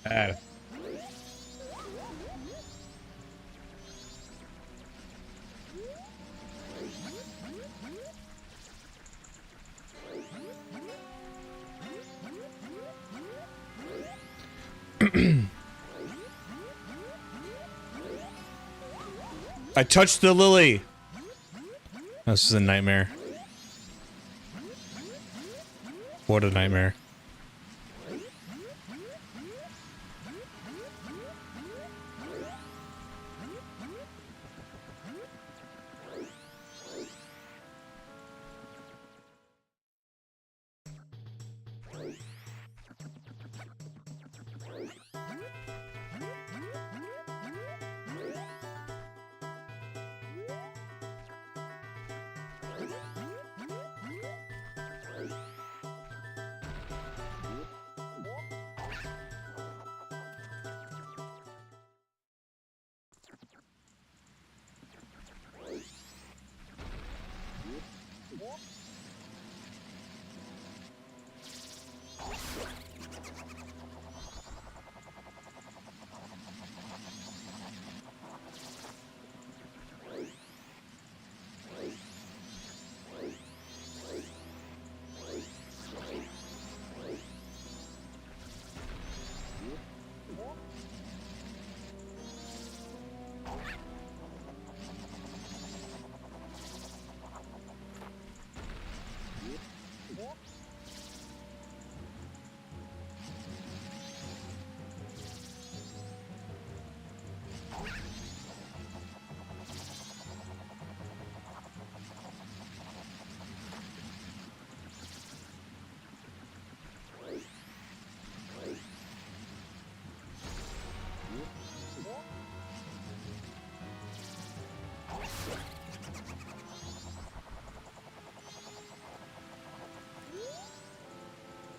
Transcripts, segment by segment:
Bad. I touched the lily. This is a nightmare. What a nightmare.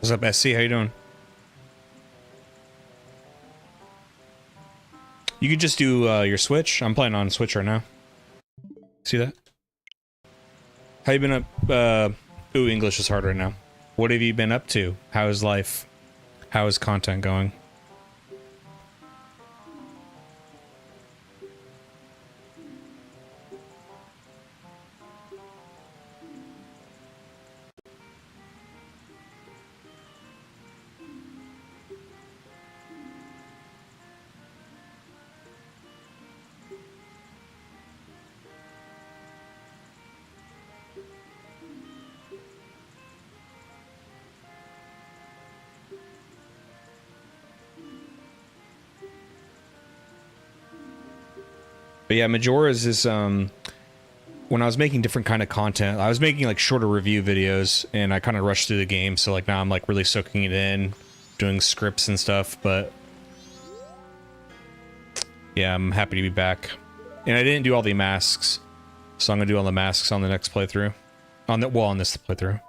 What's up, SC? How you doing? You could just do your Switch. I'm playing on Switch right now. See that? How you been up? Ooh, English is hard right now. What have you been up to? How is life? How is content going? But yeah, Majora's is, when I was making different kind of content, I was making like shorter review videos and I kind of rushed through the game. So like now I'm like really soaking it in, doing scripts and stuff, but yeah, I'm happy to be back. And I didn't do all the masks, so I'm gonna do all the masks on the next playthrough. On this playthrough.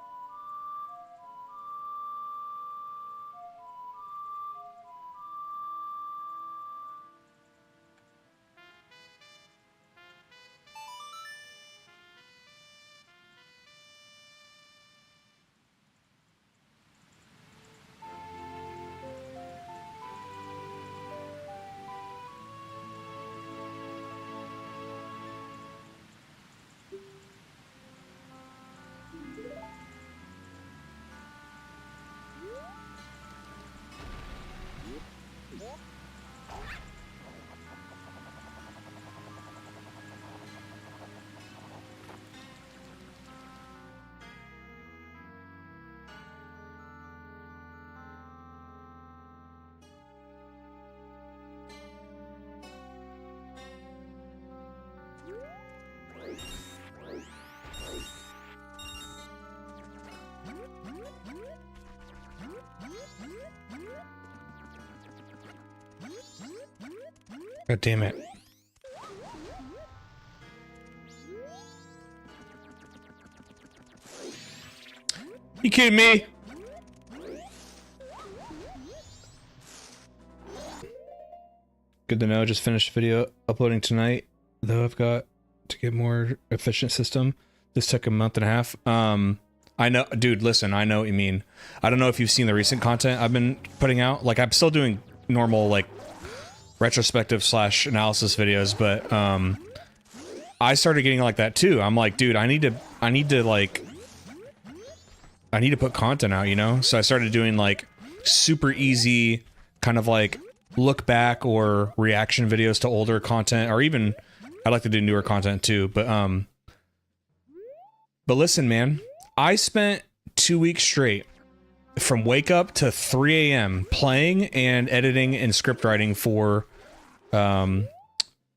God damn it. You kidding me? Good to know. Just finished video uploading tonight, though I've got to get more efficient system. This took a month and a half. I know, dude, listen, I know what you mean. I don't know if you've seen the recent content I've been putting out. Like, I'm still doing normal, like, retrospective / analysis videos, but I started getting like that too. I'm like, dude, I need to put content out, you know? So I started doing like super easy kind of like look back or reaction videos to older content, or even I like to do newer content too. But listen, man, I spent 2 weeks straight from wake up to 3 a.m. playing and editing and script writing for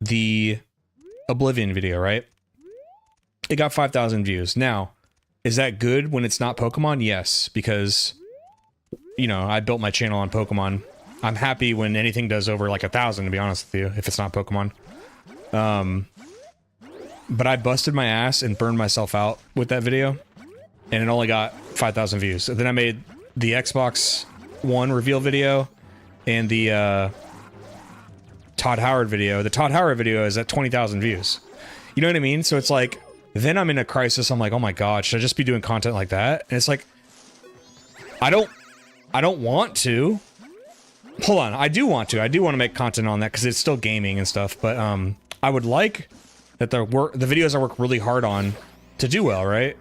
the Oblivion video, right? It got 5,000 views. Now, is that good when it's not Pokemon? Yes, because, you know, I built my channel on Pokemon. I'm happy when anything does over like 1,000, to be honest with you, if it's not Pokemon. But I busted my ass and burned myself out with that video, and it only got 5,000 views. So then I made the Xbox One reveal video and the Todd Howard video. The Todd Howard video is at 20,000 views. You know what I mean? So it's like, then I'm in a crisis. I'm like, oh my god, should I just be doing content like that? And it's like, I don't want to. Hold on, I do want to. I do want to make content on that because it's still gaming and stuff. But I would like that the videos I work really hard on to do well, right?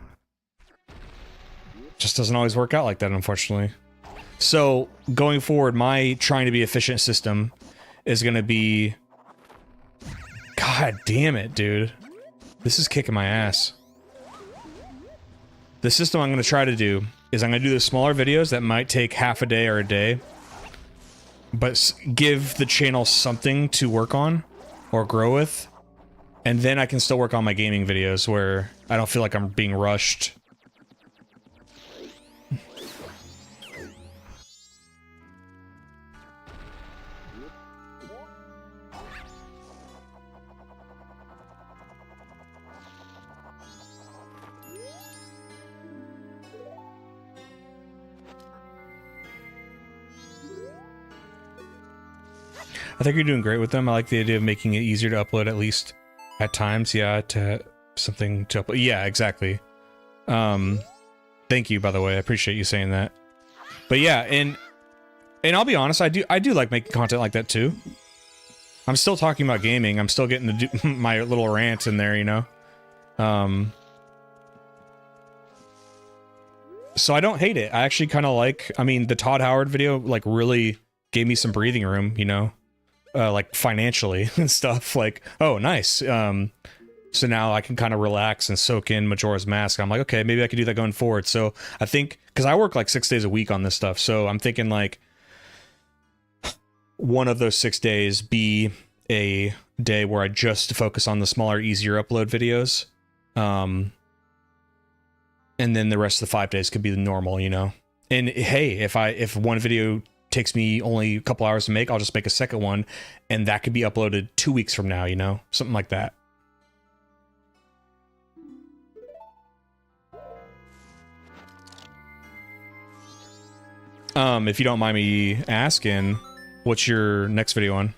Just doesn't always work out like that, unfortunately. So going forward, my trying to be efficient system is going to be... God damn it, dude. This is kicking my ass. The system I'm going to try to do is I'm going to do the smaller videos that might take half a day or a day, but give the channel something to work on or grow with. And then I can still work on my gaming videos where I don't feel like I'm being rushed. I think you're doing great with them. I like the idea of making it easier to upload, at least at times. Yeah, to something to upload. Yeah, exactly. Thank you, by the way. I appreciate you saying that. But yeah, and I'll be honest, I do like making content like that too. I'm still talking about gaming. I'm still getting to do my little rant in there, you know. So I don't hate it. I actually kind of like. I mean, the Todd Howard video like really gave me some breathing room, you know, like financially and stuff. Like, oh, nice. So now I can kind of relax and soak in Majora's Mask. I'm like, okay, maybe I could do that going forward. So I think, because I work like 6 days a week on this stuff, so I'm thinking like one of those 6 days be a day where I just focus on the smaller, easier upload videos. And then the rest of the 5 days could be the normal, you know? And hey, if one video takes me only a couple hours to make, I'll just make a second one, and that could be uploaded 2 weeks from now, you know? Something like that. If you don't mind me asking, what's your next video on?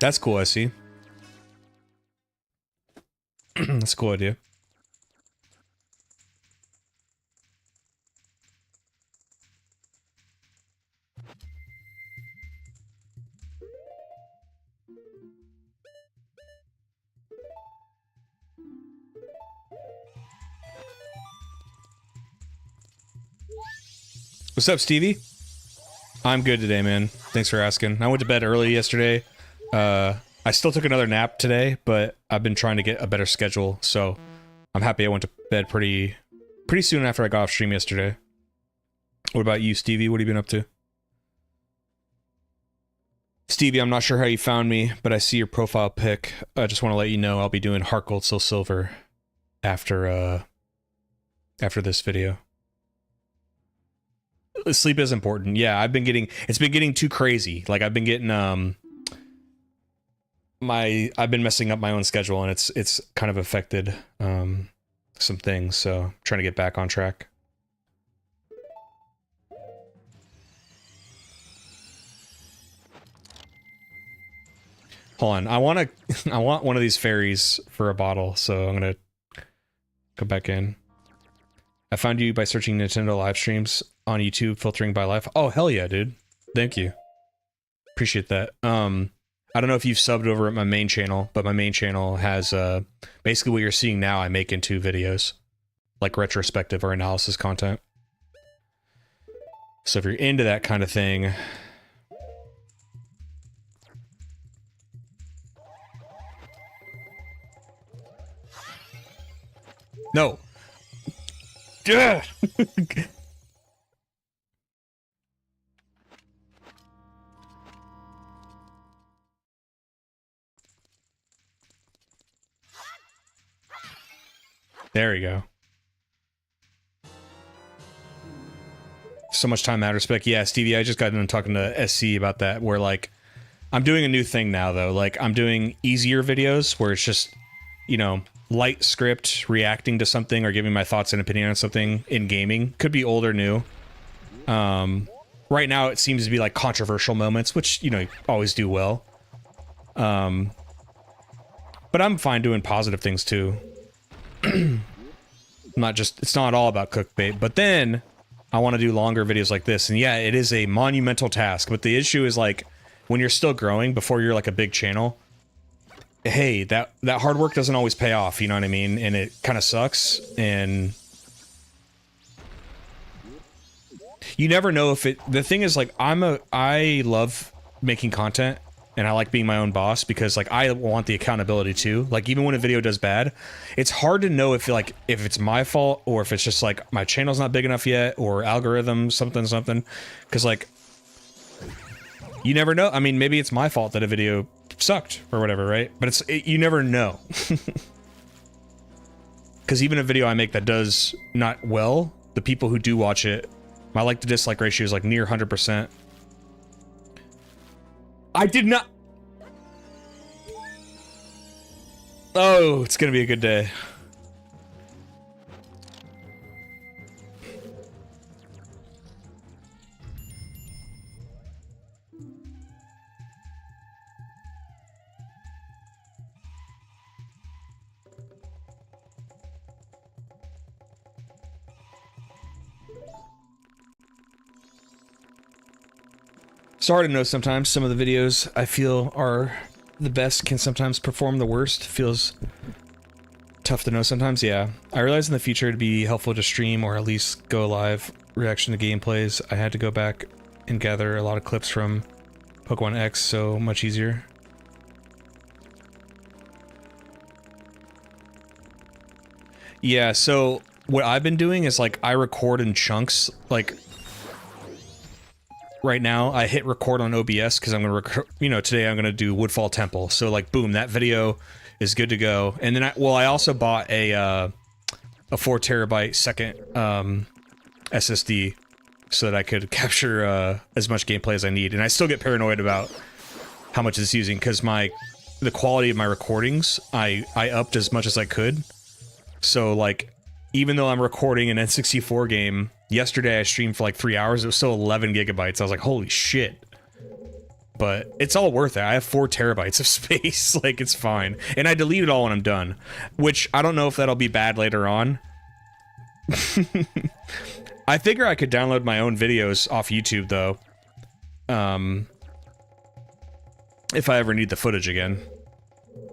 That's cool, I see. That's a cool idea. What's up, Stevie? I'm good today, man. Thanks for asking. I went to bed early yesterday. I still took another nap today, but I've been trying to get a better schedule, so I'm happy I went to bed pretty soon after I got off stream yesterday. What about you, Stevie? What have you been up to? Stevie, I'm not sure how you found me, but I see your profile pic. I just want to let you know I'll be doing Heart Gold Soul Silver after this video. Sleep is important. Yeah, it's been getting too crazy. Like I've been getting I've been messing up my own schedule, and it's kind of affected some things, so I'm trying to get back on track. Hold on, I want one of these fairies for a bottle, so I'm gonna go back in. I found you by searching Nintendo live streams on YouTube, filtering by life. Oh, hell yeah, dude. Thank you. Appreciate that. I don't know if you've subbed over at my main channel, but my main channel has basically what you're seeing now I make into videos, like retrospective or analysis content. So if you're into that kind of thing, no. There we go. So much time out of respect. Yeah, Stevie, I just got done talking to SC about that, where like I'm doing a new thing now though. Like I'm doing easier videos where it's just, you know, light script, reacting to something or giving my thoughts and opinion on something in gaming. Could be old or new. Right now it seems to be like controversial moments, which, you know, always do well. But I'm fine doing positive things too. It's not all about clickbait, but then I want to do longer videos like this, and yeah, it is a monumental task, but the issue is like, when you're still growing, before you're like a big channel, hey, that hard work doesn't always pay off, you know what I mean? And it kind of sucks, and You never know if it, the thing is like, I love making content and I like being my own boss because like I want the accountability too. Like even when a video does bad, it's hard to know if like, if it's my fault or if it's just like my channel's not big enough yet or algorithm something. Cause like, you never know. I mean, maybe it's my fault that a video sucked or whatever, right? But you never know. Because even a video I make that does not well, the people who do watch it, my like to dislike ratio is like near 100%. I did not. Oh, it's gonna be a good day. It's hard to know sometimes. Some of the videos I feel are the best can sometimes perform the worst. Feels tough to know sometimes, yeah. I realized in the future it'd be helpful to stream or at least go live reaction to gameplays. I had to go back and gather a lot of clips from Pokemon X, so much easier. Yeah, so what I've been doing is like I record in chunks, like right now, I hit record on OBS because I'm going to, you know, today I'm going to do Woodfall Temple. So like, boom, that video is good to go. And then I also bought a 4 terabyte second SSD so that I could capture as much gameplay as I need. And I still get paranoid about how much it's using because the quality of my recordings, I upped as much as I could. So like, even though I'm recording an N64 game, yesterday I streamed for like 3 hours, it was still 11 gigabytes. I was like, holy shit. But it's all worth it. I have 4 terabytes of space, like it's fine. And I delete it all when I'm done, which I don't know if that'll be bad later on. I figure I could download my own videos off YouTube though. If I ever need the footage again.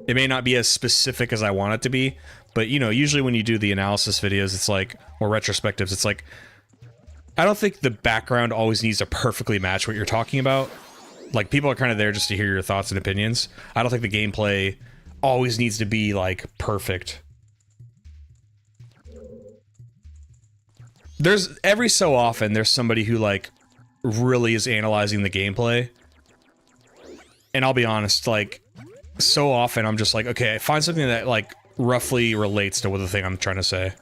It may not be as specific as I want it to be, but you know, usually when you do the analysis videos, it's like, or retrospectives, it's like, I don't think the background always needs to perfectly match what you're talking about. Like, people are kind of there just to hear your thoughts and opinions. I don't think the gameplay always needs to be, like, perfect. There's, every so often, there's somebody who, like, really is analyzing the gameplay. And I'll be honest, like, so often I'm just like, okay, find something that, like, roughly relates to what the thing I'm trying to say.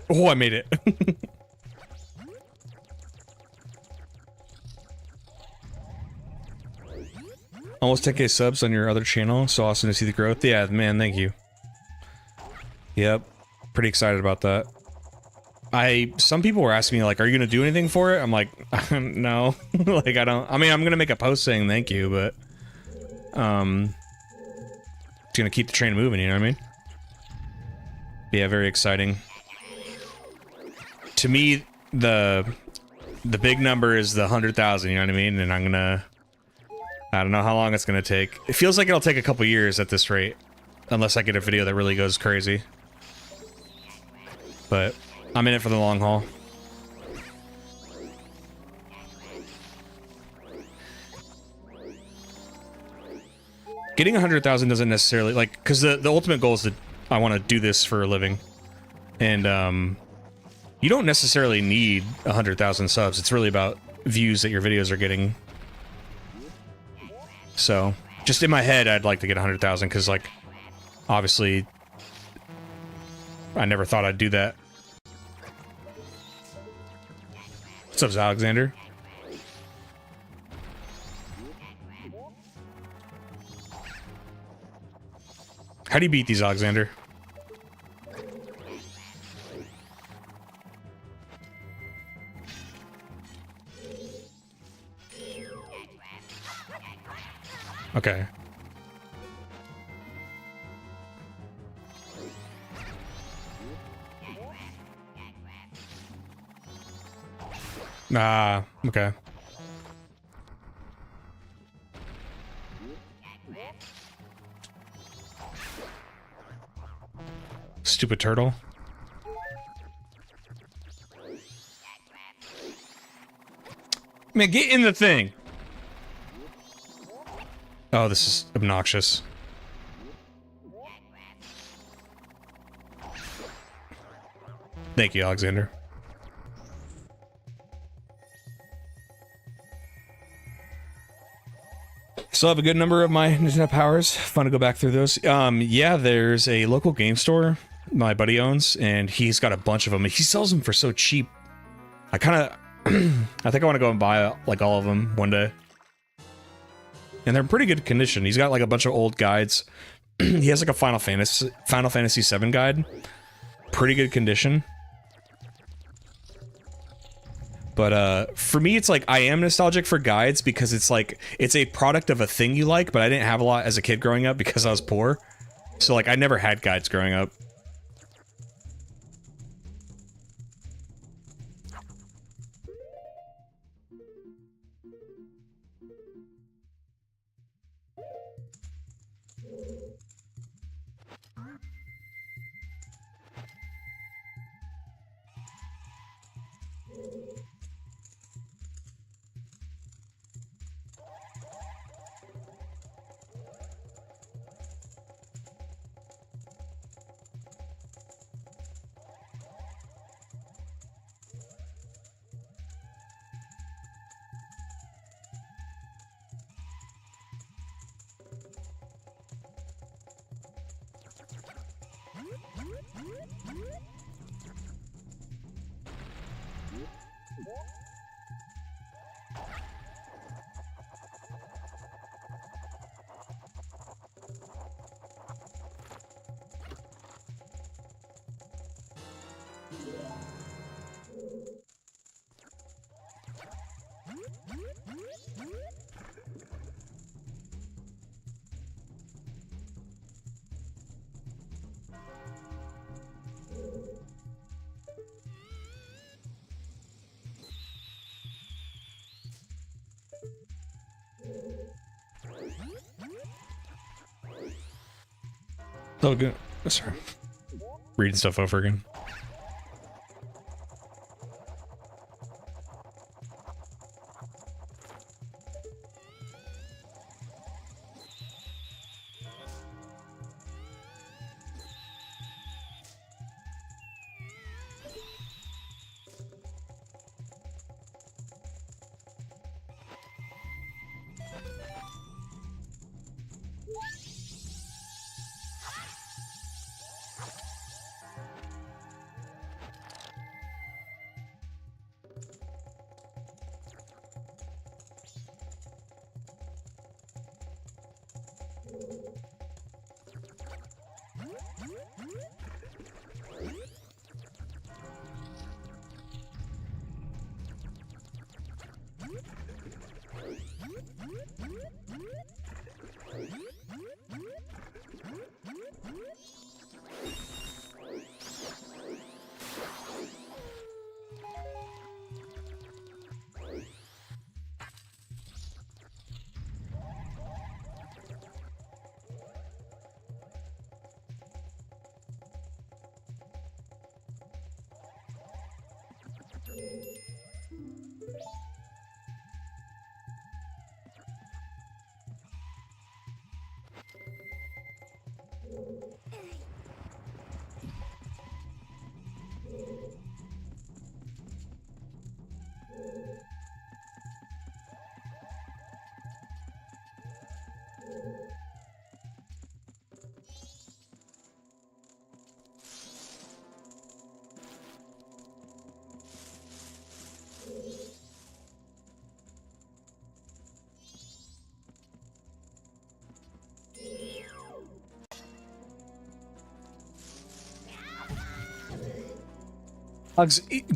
Oh, I made it. Almost 10K subs on your other channel. So awesome to see the growth. Yeah, man, thank you. Yep. Pretty excited about that. Some people were asking me, like, are you gonna do anything for it? I'm like, no. Like, I mean, I'm gonna make a post saying thank you, but, it's gonna keep the train moving, you know what I mean? Yeah, very exciting. To me, the big number is the 100,000, you know what I mean? And I don't know how long it's gonna take. It feels like it'll take a couple years at this rate. Unless I get a video that really goes crazy. But I'm in it for the long haul. Getting 100,000 doesn't necessarily, like, because the ultimate goal is that I want to do this for a living. And, you don't necessarily need 100,000 subs. It's really about views that your videos are getting. So, just in my head, I'd like to get 100,000, because, like, obviously, I never thought I'd do that. What's up, Alexander? How do you beat these, Alexander? Okay. Ah, okay. Stupid turtle. Man, get in the thing! Oh, this is obnoxious. Thank you, Alexander. Still have a good number of my Nintendo powers. Fun to go back through those. Yeah, there's a local game store my buddy owns, and he's got a bunch of them. And he sells them for so cheap. I kind of... I think I want to go and buy, like, all of them one day. And they're in pretty good condition. He's got, like, a bunch of old guides. He has, like, a Final Fantasy 7 guide. Pretty good condition. But, for me, it's like, I am nostalgic for guides because it's like, it's a product of a thing you like, but I didn't have a lot as a kid growing up because I was poor. So, like, I never had guides growing up. So good. Sorry. Reading stuff over again.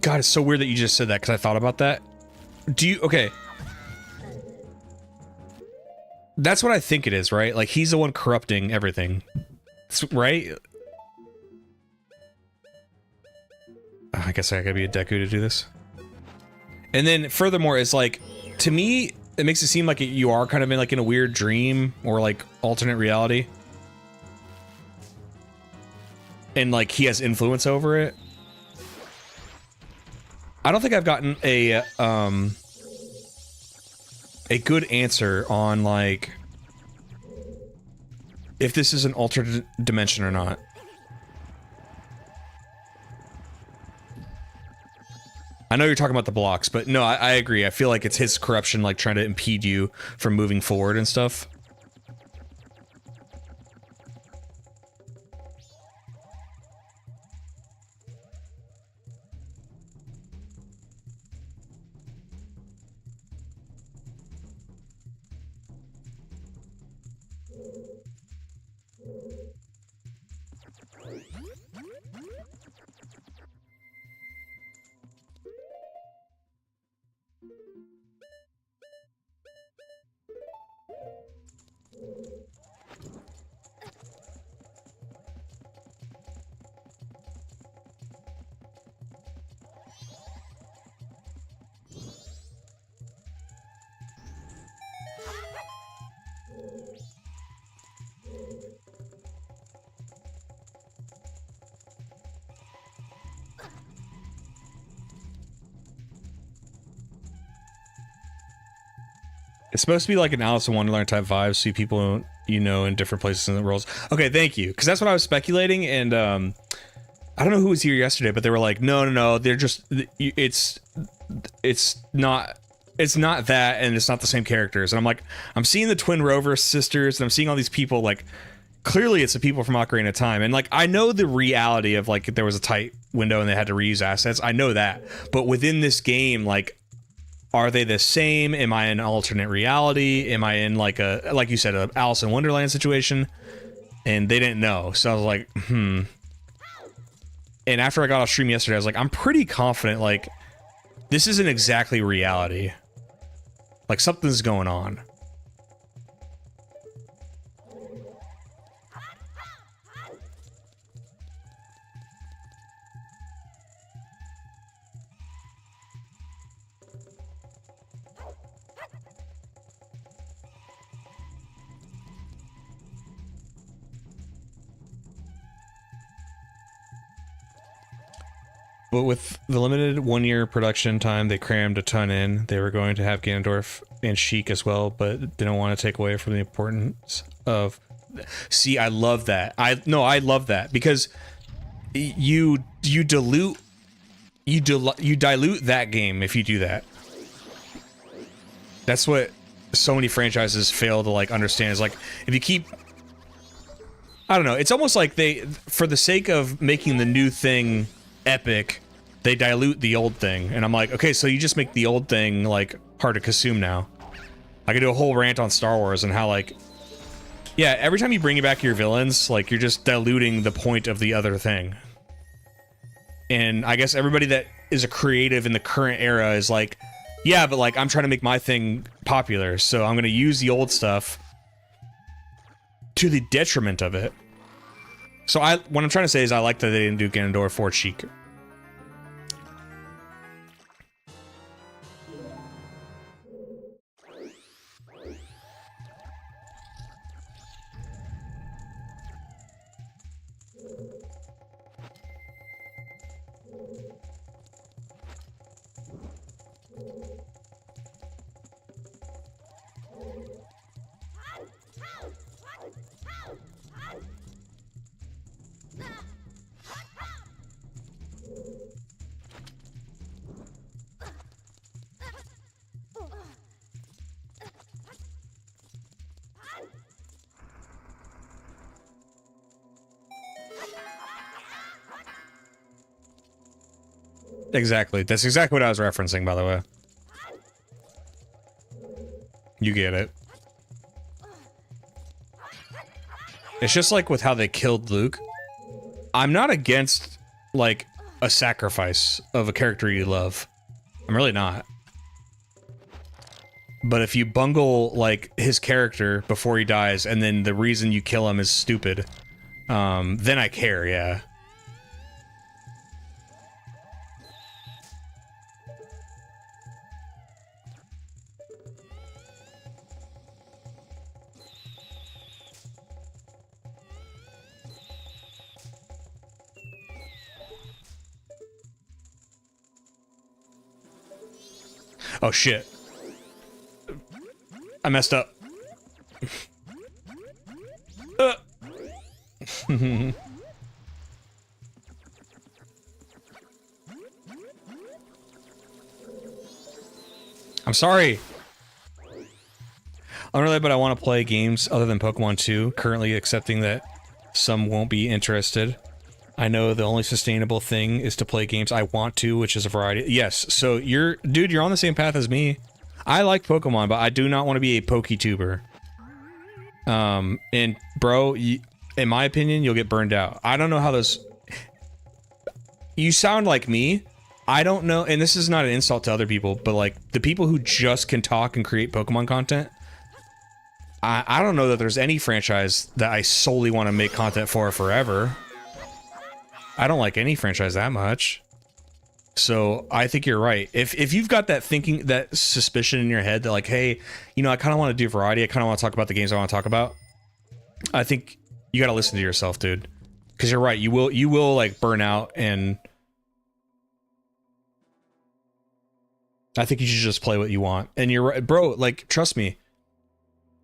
God, it's so weird that you just said that because I thought about that. Okay. That's what I think it is, right? Like, he's the one corrupting everything. Right? I guess I gotta be a Deku to do this. And then, furthermore, it's like, to me, it makes it seem like you are kind of in a weird dream or like alternate reality. And like, he has influence over it. I don't think I've gotten a good answer on, like, if this is an alternate dimension or not. I know you're talking about the blocks, but no, I agree. I feel like it's his corruption, like, trying to impede you from moving forward and stuff. It's supposed to be like an Alice in Wonderland type vibe, see people, you know, in different places in the world. Okay, thank you, because that's what I was speculating, and I don't know who was here yesterday, but they were like, no, they're just, it's not that, and it's not the same characters. And I'm like, I'm seeing the Twin Rover sisters, and I'm seeing all these people, like, clearly it's the people from Ocarina of Time, and like, I know the reality of, like, there was a tight window and they had to reuse assets, I know that, but within this game, like, are they the same? Am I in an alternate reality? Am I in like you said, a Alice in Wonderland situation? And they didn't know. So I was like, And after I got off stream yesterday, I was like, I'm pretty confident, like, this isn't exactly reality. Like, something's going on. But with the limited one-year production time, they crammed a ton in. They were going to have Ganondorf and Sheik as well, but didn't want to take away from the importance of... See, I love that. I love that, because you dilute that game if you do that. That's what so many franchises fail to like understand is like if you keep, I don't know, it's almost like they, for the sake of making the new thing epic, they dilute the old thing. And I'm like, okay, so you just make the old thing like hard to consume now. I could do a whole rant on Star Wars and how like, yeah, every time you bring back your villains, like you're just diluting the point of the other thing. And I guess everybody that is a creative in the current era is like, yeah, but like I'm trying to make my thing popular, so I'm gonna use the old stuff to the detriment of it. So what I'm trying to say is I like that they didn't do Ganondorf for Sheik. Exactly. That's exactly what I was referencing, by the way. You get it. It's just like with how they killed Luke. I'm not against, like, a sacrifice of a character you love. I'm really not. But if you bungle, like, his character before he dies, and then the reason you kill him is stupid, then I care, yeah. Oh shit. I messed up. I'm sorry. Unrelated, but I want to play games other than Pokemon 2, currently accepting that some won't be interested. I know the only sustainable thing is to play games I want to, which is a variety. Yes, so dude, you're on the same path as me. I like Pokemon, but I do not want to be a PokeTuber. And bro, in my opinion, you'll get burned out. I don't know how those... You sound like me. I don't know, and this is not an insult to other people, but like, the people who just can talk and create Pokemon content, I don't know that there's any franchise that I solely want to make content for forever. I don't like any franchise that much. So I think you're right. If you've got that thinking, that suspicion in your head that like, hey, you know, I kind of want to do variety. I kind of want to talk about the games I want to talk about. I think you got to listen to yourself, dude. Because you're right. You will like burn out, and I think you should just play what you want. And you're right, bro. Like, trust me.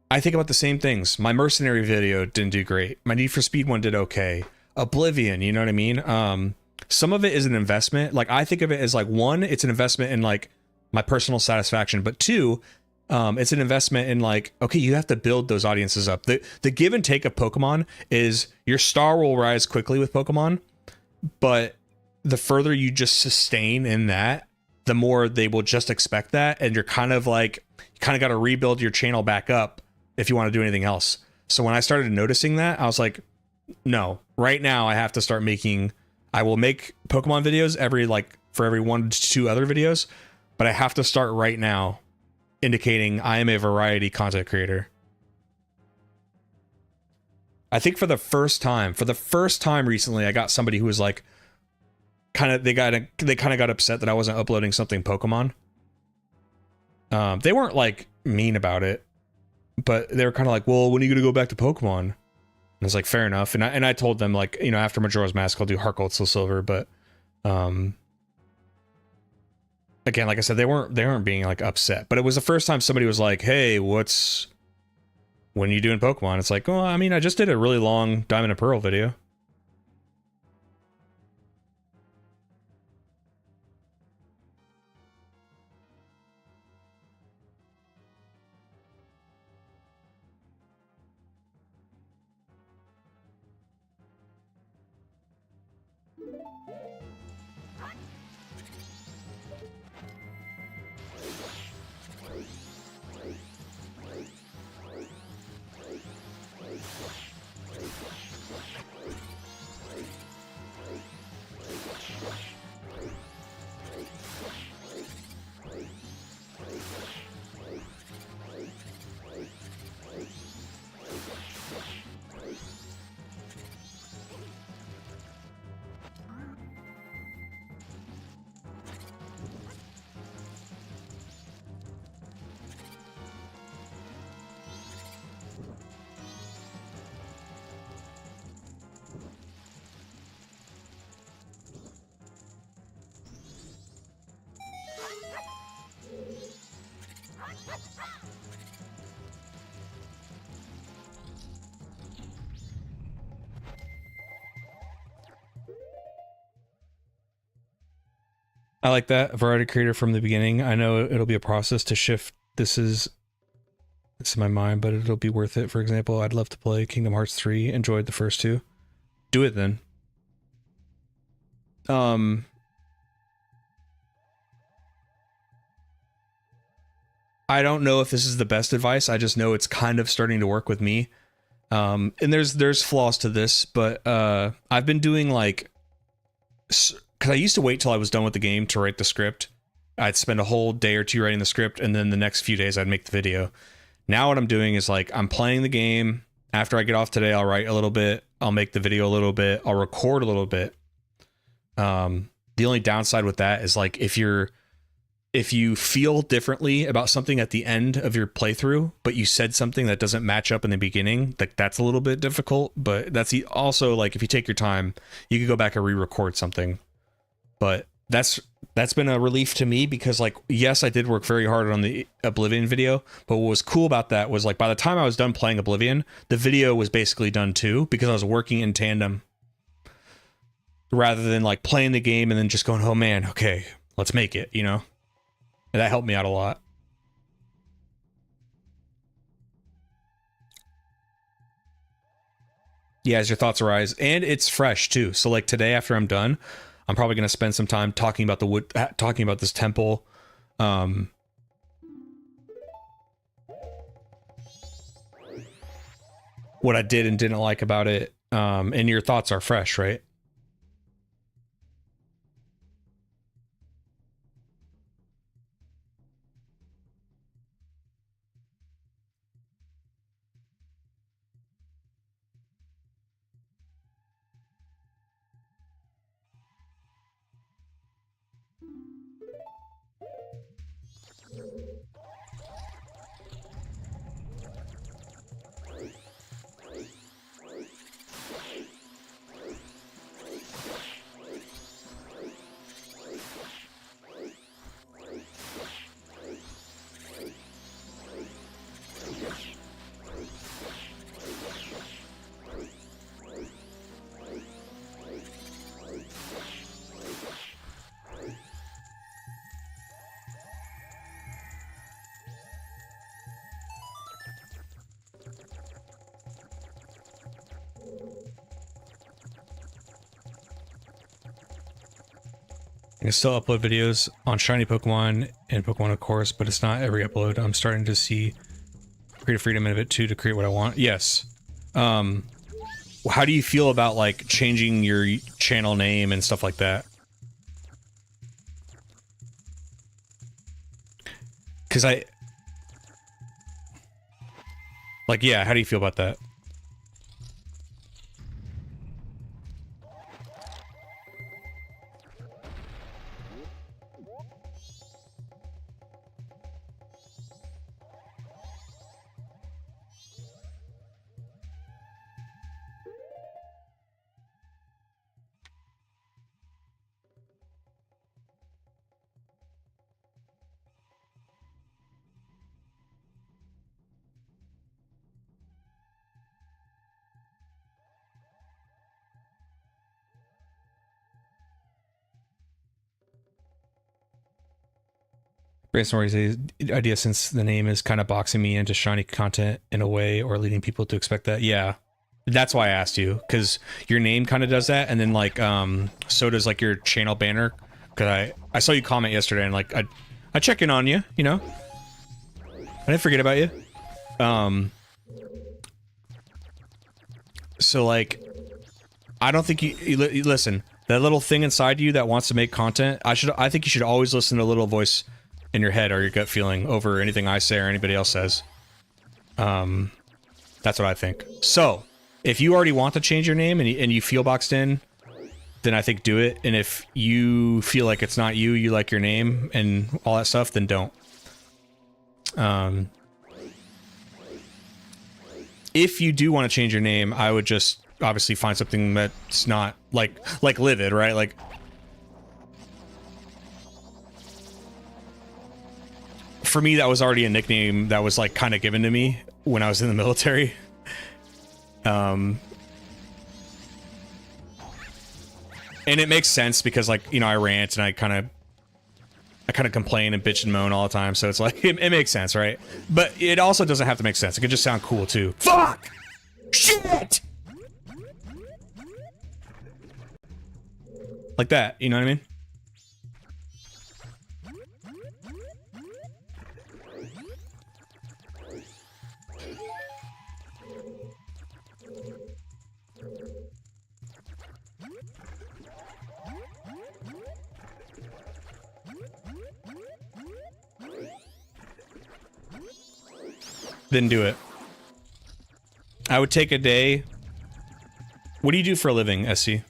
I think about the same things. My Mercenary video didn't do great. My Need for Speed one did okay. Oblivion, you know what I mean? Some of it is an investment. Like, I think of it as like, one, it's an investment in like my personal satisfaction, but two, it's an investment in like, okay, you have to build those audiences up. The give and take of Pokemon is your star will rise quickly with Pokemon, but the further you just sustain in that, the more they will just expect that, and you're kind of like, you kind of got to rebuild your channel back up if you want to do anything else. So when I started noticing that, I was like, no, right now I have to start making, I will make Pokemon videos for every 1 to 2 other videos, but I have to start right now indicating I am a variety content creator. I think for the first time recently, I got somebody who was like, they kind of got upset that I wasn't uploading something Pokemon. They weren't like mean about it, but they were kind of like, well, when are you going to go back to Pokemon? And I was like, fair enough. And I told them, like, you know, after Majora's Mask, I'll do Heart Gold, Soul Silver. But, again, like I said, they weren't being like upset, but it was the first time somebody was like, hey, when are you doing Pokemon? It's like, oh, I mean, I just did a really long Diamond and Pearl video. I like that. Variety creator from the beginning. I know it'll be a process to shift. This is my mind, but it'll be worth it. For example, I'd love to play Kingdom Hearts 3. Enjoyed the first two. Do it then. I don't know if this is the best advice. I just know it's kind of starting to work with me. And there's flaws to this, but I've been doing like, because I used to wait till I was done with the game to write the script. I'd spend a whole day or two writing the script, and then the next few days I'd make the video. Now what I'm doing is like, I'm playing the game. After I get off today, I'll write a little bit. I'll make the video a little bit. I'll record a little bit. The only downside with that is like, if you feel differently about something at the end of your playthrough, but you said something that doesn't match up in the beginning, like that's a little bit difficult. But that's also like, if you take your time, you could go back and re-record something. But that's been a relief to me, because like, yes, I did work very hard on the Oblivion video, but what was cool about that was like, by the time I was done playing Oblivion, the video was basically done too, because I was working in tandem rather than like playing the game and then just going, oh man, okay, let's make it, you know? And that helped me out a lot. Yeah, as your thoughts arise. And it's fresh too. So like today after I'm done, I'm probably going to spend some time talking about talking about this temple. What I did and didn't like about it. And your thoughts are fresh, right? I can still upload videos on shiny Pokemon and Pokemon of course, but it's not every upload. I'm starting to see creative freedom in it too, to create what I want. Yes. How do you feel about like changing your channel name and stuff like that? Because yeah, how do you feel about that? Brainstorming idea, since the name is kind of boxing me into shiny content in a way, or leading people to expect that. Yeah, that's why I asked you, because your name kind of does that, and then like so does like your channel banner. Because I saw you comment yesterday, and like I check in on you, you know. I didn't forget about you. So like, I don't think you listen. That little thing inside you that wants to make content, I think you should always listen to a little voice in your head or your gut feeling over anything I say or anybody else says. That's what I think. So, if you already want to change your name and you feel boxed in, then I think do it. And if you feel like it's not you, you like your name and all that stuff, then don't. If you do want to change your name, I would just obviously find something that's not like Livid, right? Like, for me, that was already a nickname that was like kind of given to me when I was in the military. And it makes sense because, like, you know, I rant and I kind of I kind of complain and bitch and moan all the time, so it's like, it makes sense, right? But it also doesn't have to make sense. It could just sound cool, too. Fuck! Shit! Like that, you know what I mean? Then do it. I would take a day. What do you do for a living, SC?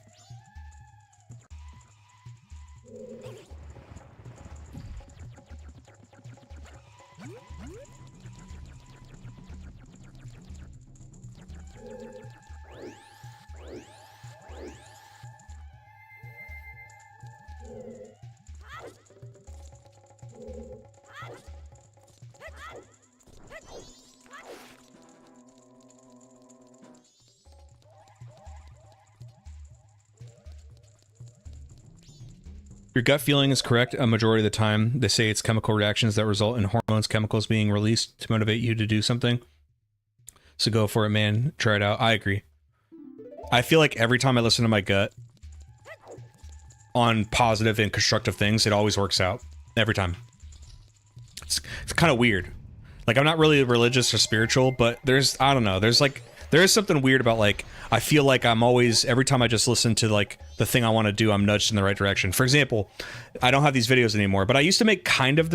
Your gut feeling is correct a majority of the time. They say it's chemical reactions that result in hormones, chemicals being released to motivate you to do something. So go for it, man. Try it out. I agree. I feel like every time I listen to my gut on positive and constructive things, it always works out. Every time. It's kind of weird. Like, I'm not really religious or spiritual, but there's, I don't know, there is something weird about, like, I feel like I'm always, every time I just listen to, like, the thing I want to do, I'm nudged in the right direction. For example, I don't have these videos anymore, but I used to make kind of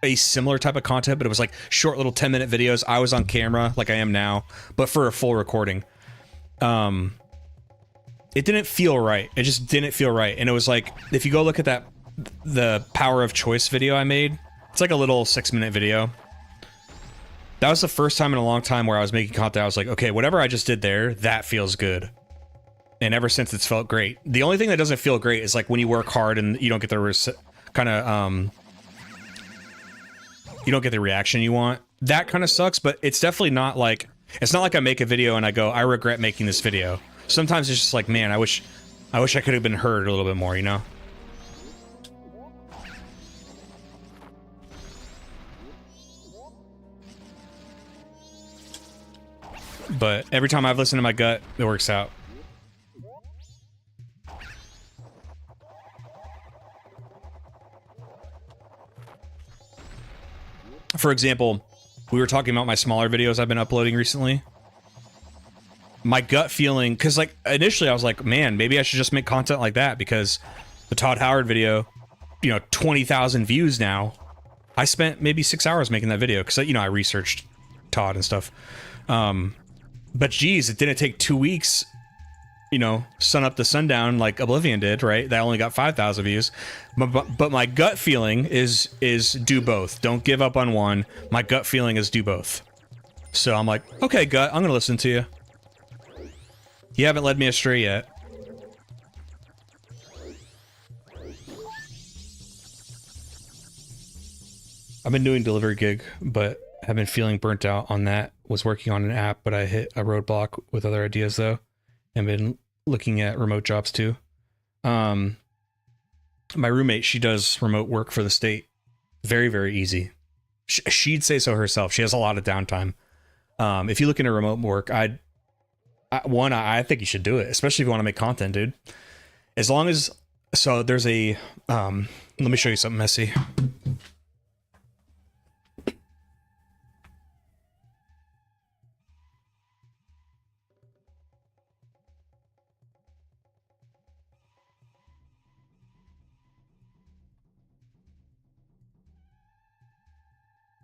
a similar type of content, but it was like short little 10-minute videos. I was on camera, like I am now, but for a full recording. It didn't feel right. It just didn't feel right. And it was like, if you go look at the Power of Choice video I made, it's like a little 6-minute video. That was the first time in a long time where I was making content. I was like, okay, whatever I just did there, that feels good. And ever since, it's felt great. The only thing that doesn't feel great is like when you work hard and you don't get the you don't get the reaction you want. That kind of sucks, but it's definitely not like, it's not like I make a video and I go, I regret making this video. Sometimes it's just like, man, I wish I could have been heard a little bit more, you know? But every time I've listened to my gut, it works out. For example, we were talking about my smaller videos I've been uploading recently. My gut feeling, because like initially I was like, man, maybe I should just make content like that, because the Todd Howard video, 20,000 views now. I spent maybe 6 hours making that video because, I researched Todd and stuff. But geez, it didn't take 2 weeks, sun up to sundown like Oblivion did, right? That only got 5,000 views. But my gut feeling is do both. Don't give up on one. My gut feeling is do both. So I'm like, okay, gut, I'm gonna listen to you. You haven't led me astray yet. I've been doing delivery gig, but have been feeling burnt out on that. Was working on an app, but I hit a roadblock with other ideas though, and been looking at remote jobs too. My roommate, she does remote work for the state. Very, very easy. She'd say so herself. She has a lot of downtime. If you look into remote work, I think you should do it, especially if you want to make content, dude. As long as, so there's a, let me show you something messy.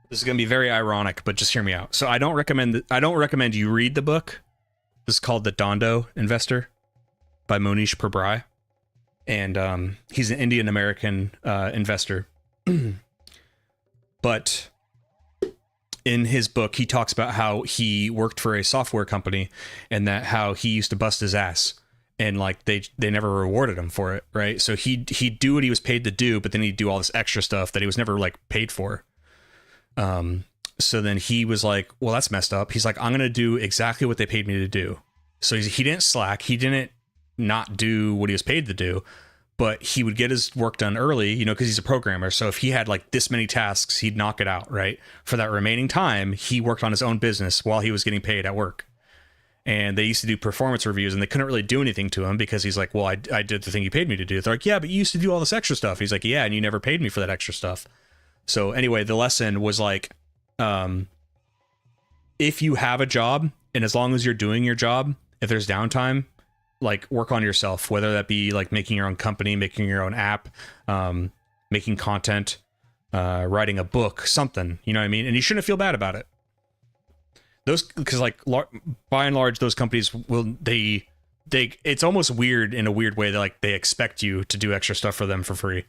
This is going to be very ironic, but just hear me out. So I don't recommend you read the book. This is called The Dondo Investor by Monish Pabrai. And he's an Indian American investor. But in his book, he talks about how he worked for a software company and that how he used to bust his ass. And like they never rewarded him for it, right? So he'd do what he was paid to do, but then he'd do all this extra stuff that he was never like paid for. So then he was like, well, that's messed up. He's like, I'm going to do exactly what they paid me to do. So he didn't slack. He didn't not do what he was paid to do, but he would get his work done early, you know, because he's a programmer. So if he had like this many tasks, he'd knock it out, right? For that remaining time, he worked on his own business while he was getting paid at work. And they used to do performance reviews, and they couldn't really do anything to him because he's like, well, I did the thing you paid me to do. They're like, yeah, but you used to do all this extra stuff. He's like, yeah, and you never paid me for that extra stuff. So anyway, the lesson was like, if you have a job, and as long as you're doing your job, if there's downtime, like work on yourself, whether that be like making your own company, making your own app, making content, writing a book, something, you know what I mean? And you shouldn't feel bad about it. Those, because like by and large, those companies will, they it's almost weird in a weird way that like they expect you to do extra stuff for them for free.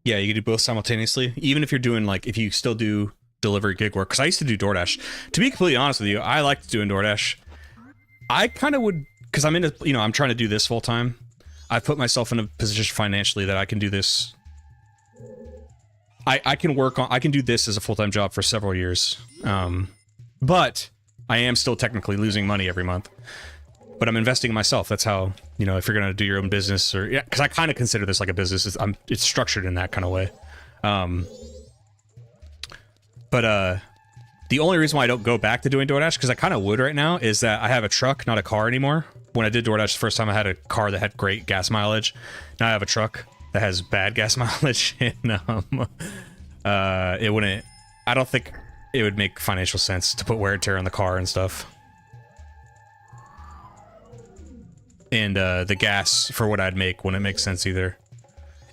Yeah, you can do both simultaneously, even if you're doing like, if you still do delivery gig work. Because I used to do DoorDash. To be completely honest with you, I liked doing DoorDash. I kind of would, because I'm in a, you know, I'm trying to do this full time. I've put myself in a position financially that I can do this. I can work on, I can do this as a full-time job for several years. But I am still technically losing money every month. But I'm investing in myself. That's how, you know, if you're going to do your own business, or, yeah, because I kind of consider this like a business. It's structured in that kind of way. But the only reason why I don't go back to doing DoorDash, because I kind of would right now, is that I have a truck, not a car anymore. When I did DoorDash the first time, I had a car that had great gas mileage. Now I have a truck that has bad gas mileage, and it wouldn't, I don't think it would make financial sense to put wear and tear on the car and stuff. And the gas for what I'd make wouldn't make sense either.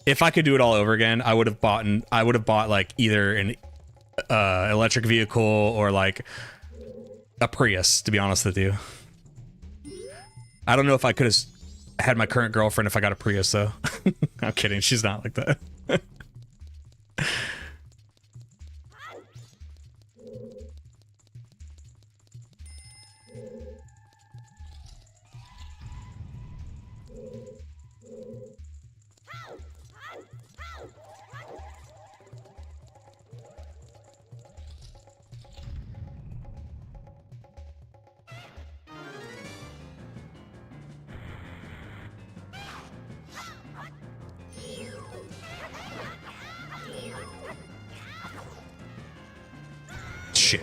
If I could do it all over again, I would have bought like either an electric vehicle or like a Prius, to be honest with you. I don't know if I could have had my current girlfriend if I got a Prius, though. I'm kidding, she's not like that. Shit.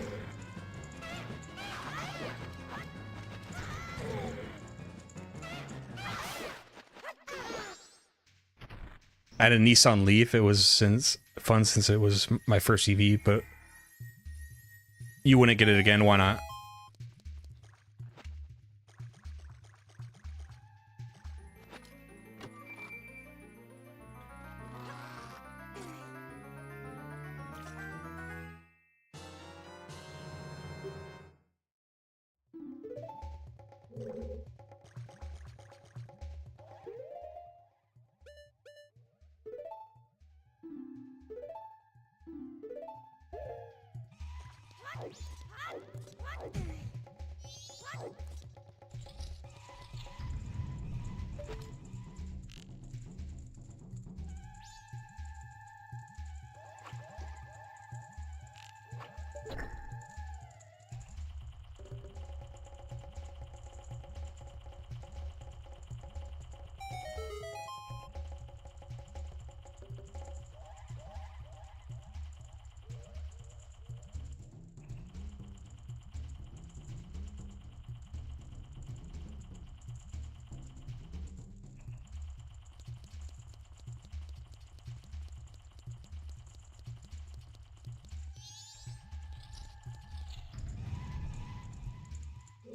I had a Nissan Leaf. It was fun since it was my first EV, but you wouldn't get it again. Why not?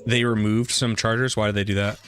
They removed some chargers. Why did they do that?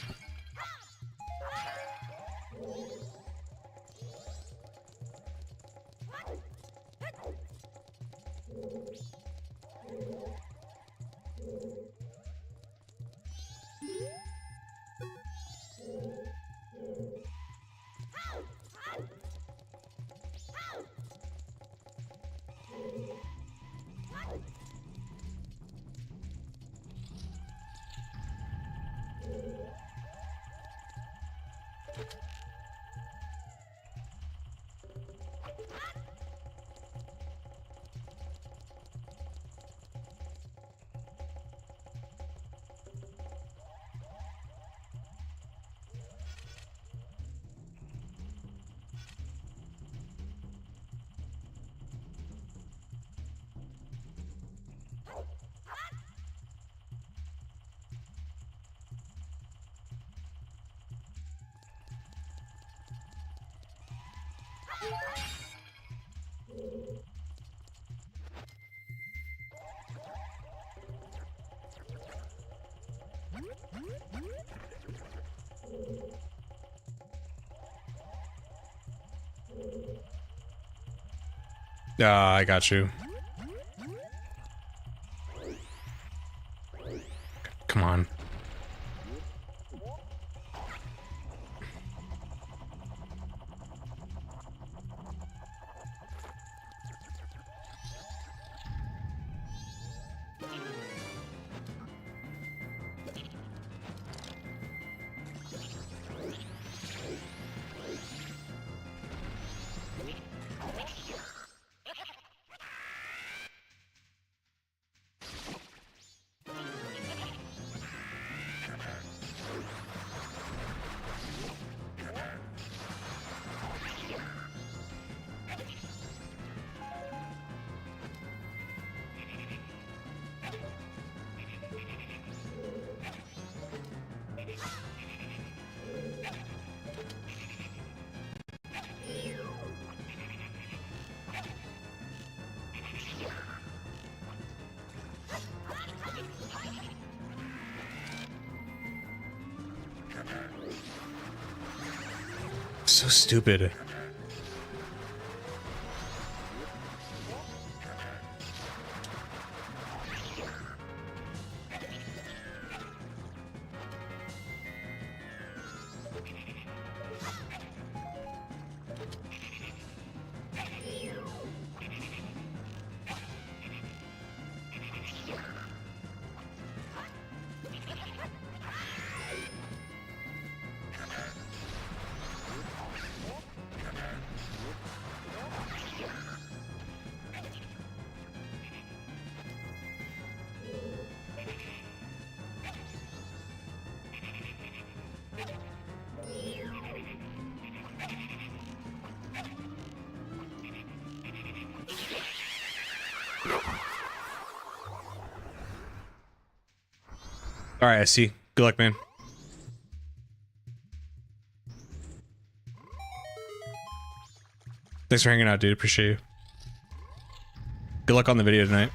I got you. Come on. So stupid. All right, I see. Good luck, man. Thanks for hanging out, dude. Appreciate you. Good luck on the video tonight.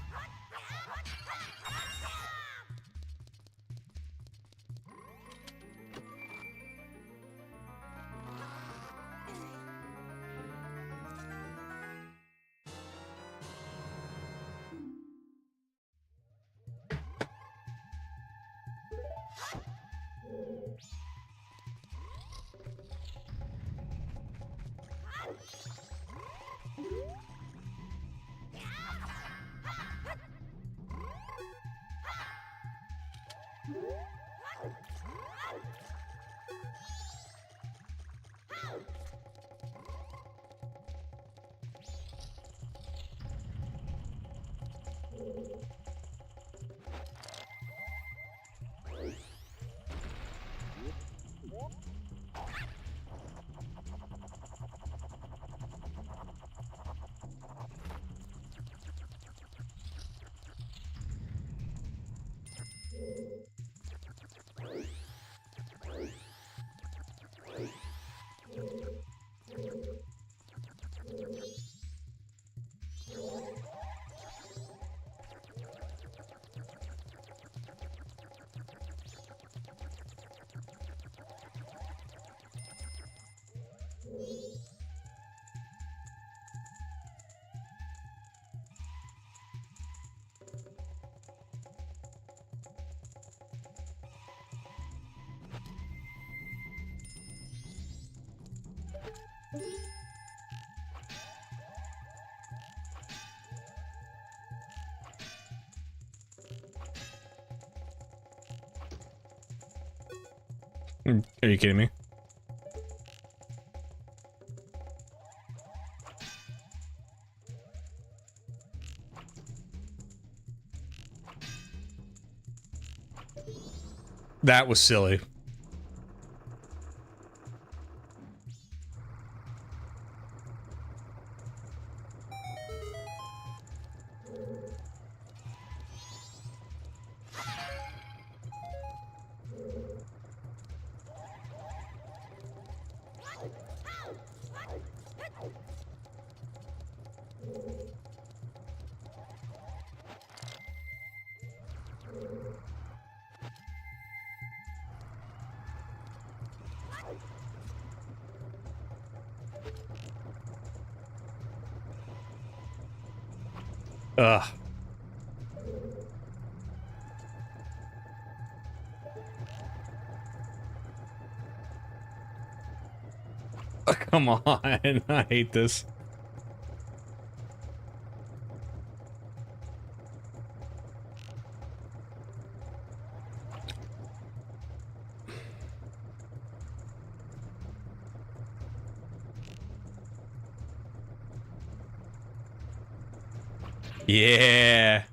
Are you kidding me? That was silly. Ugh. Come on, I hate this. Yeah.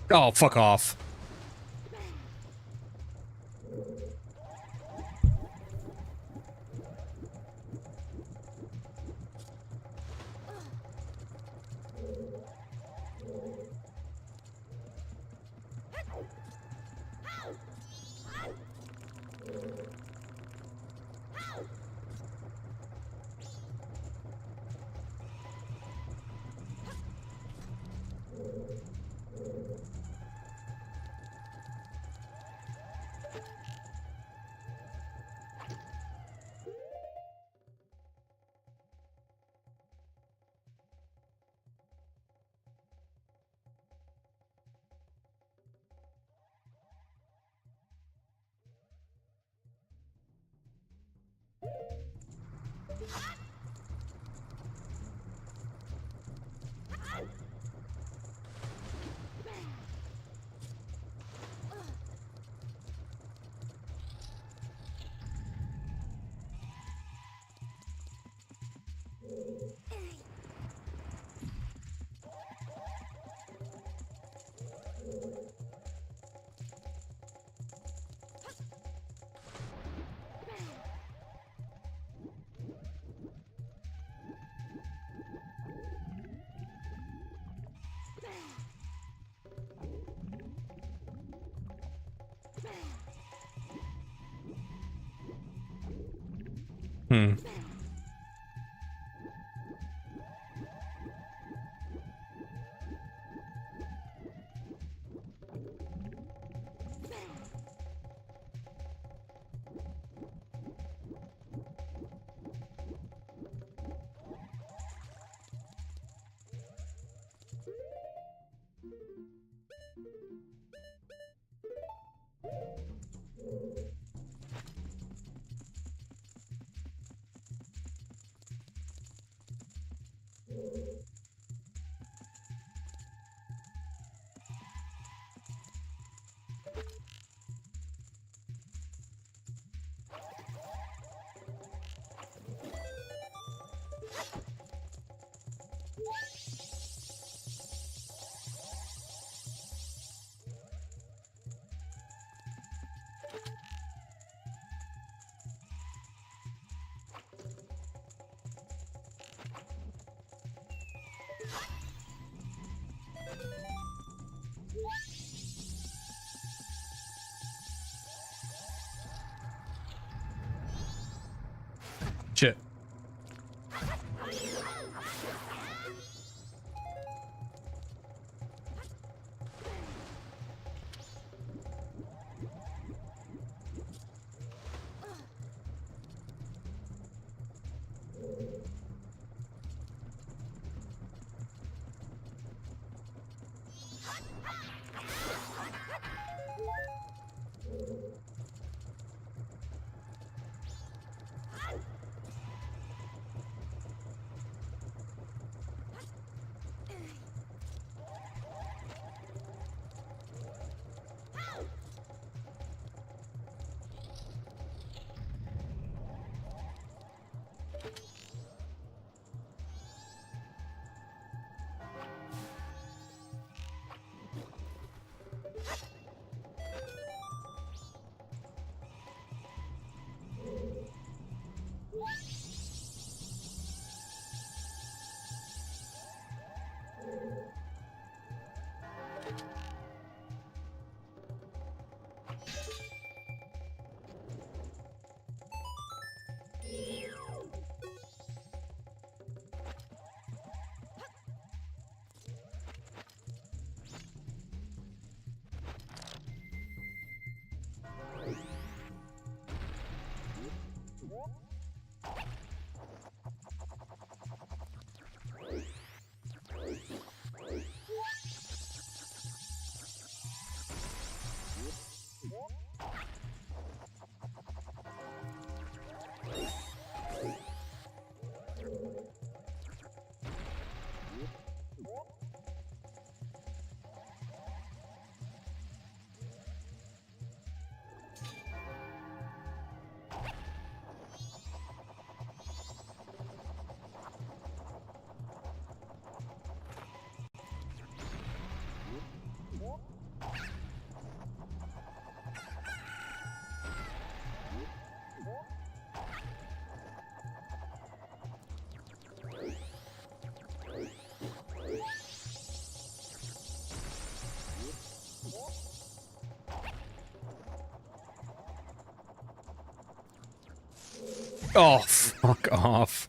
Oh, fuck off. Hmm. Oh, fuck off.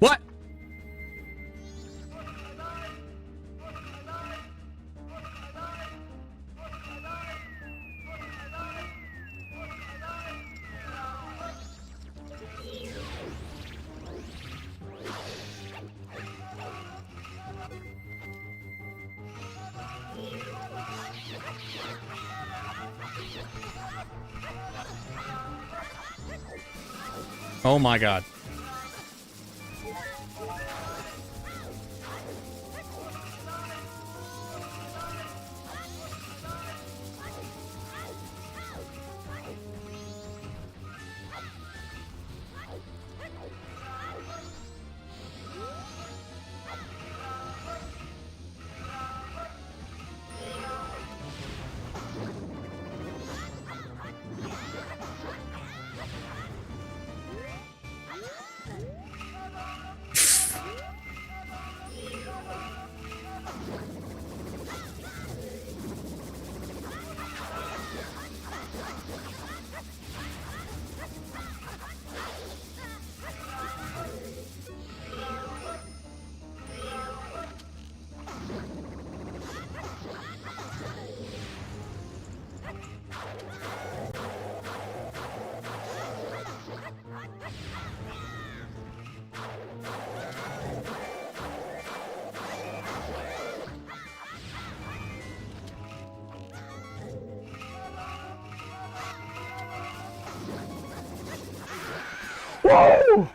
What? Oh my god. Whoa!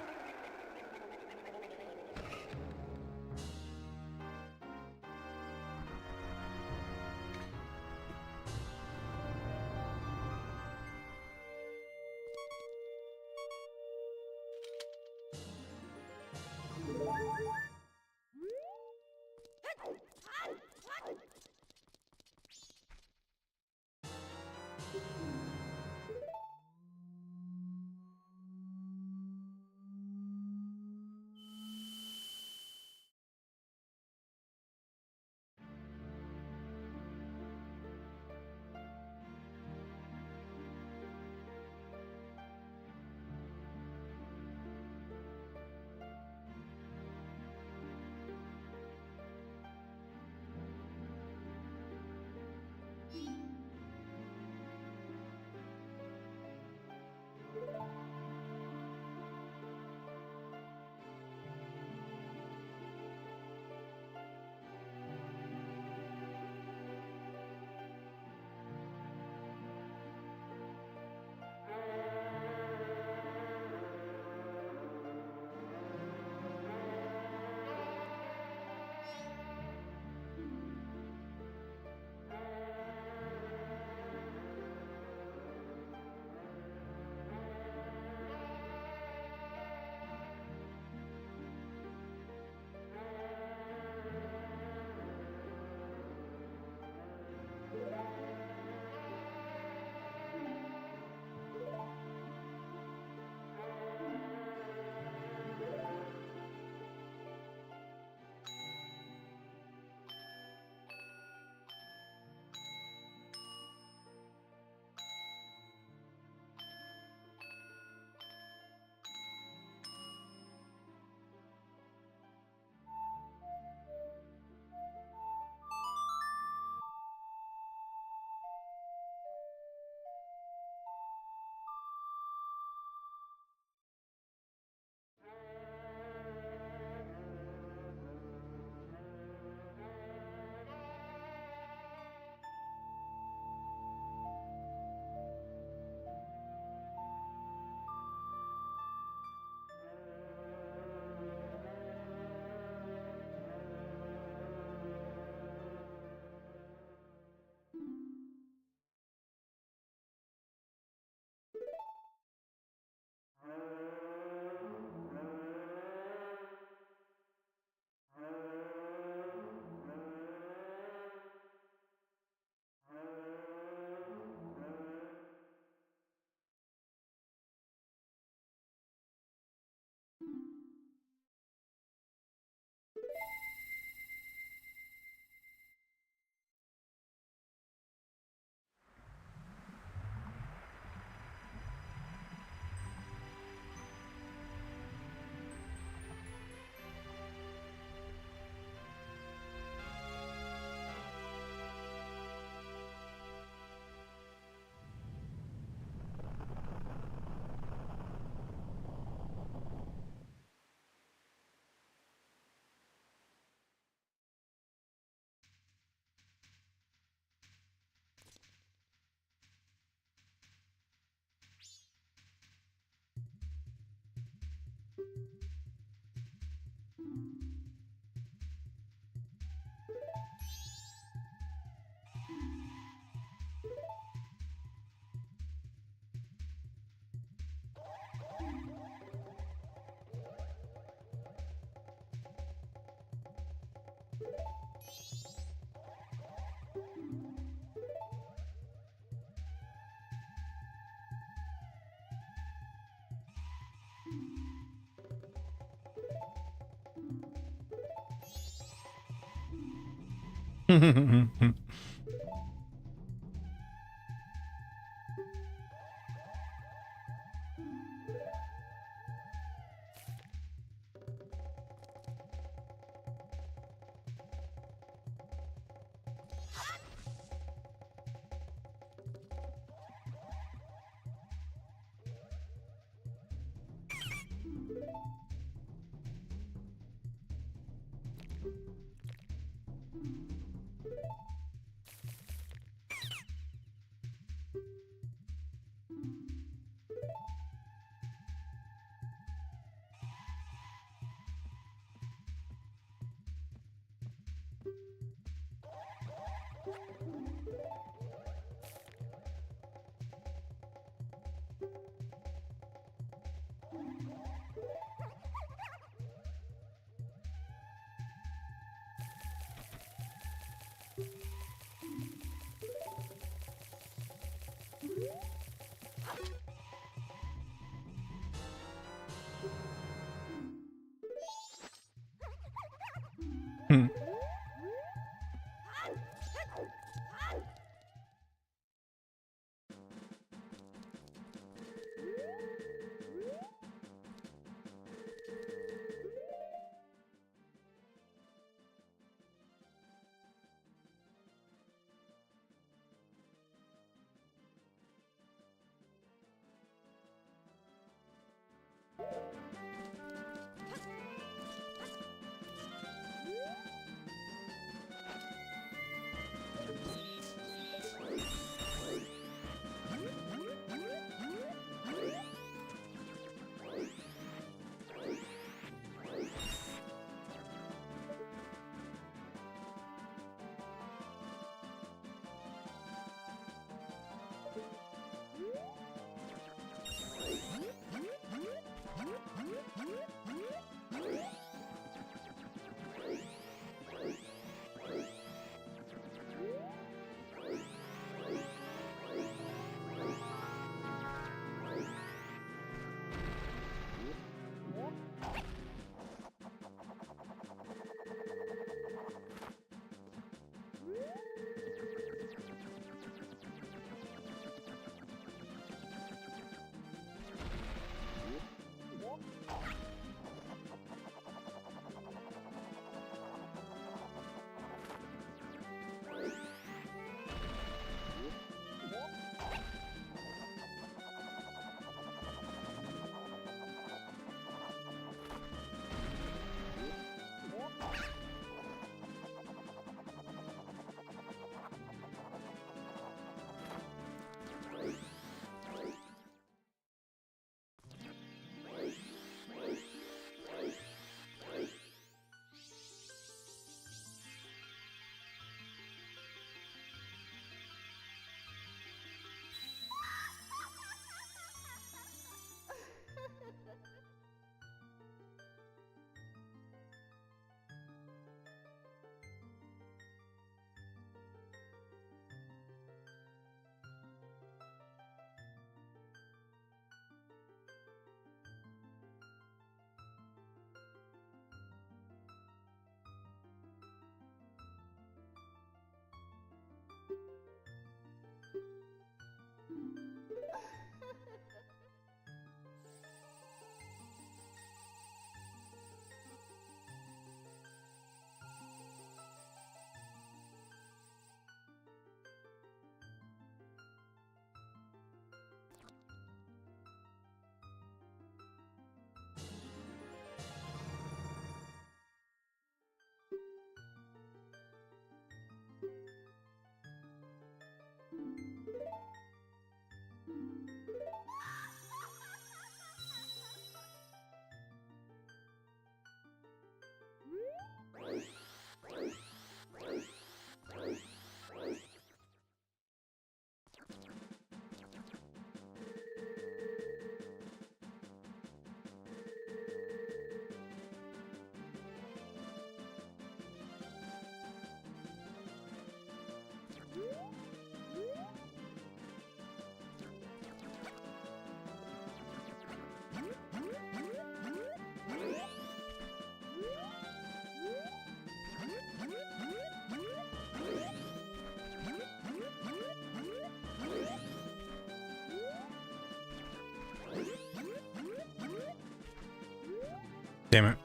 Damn it.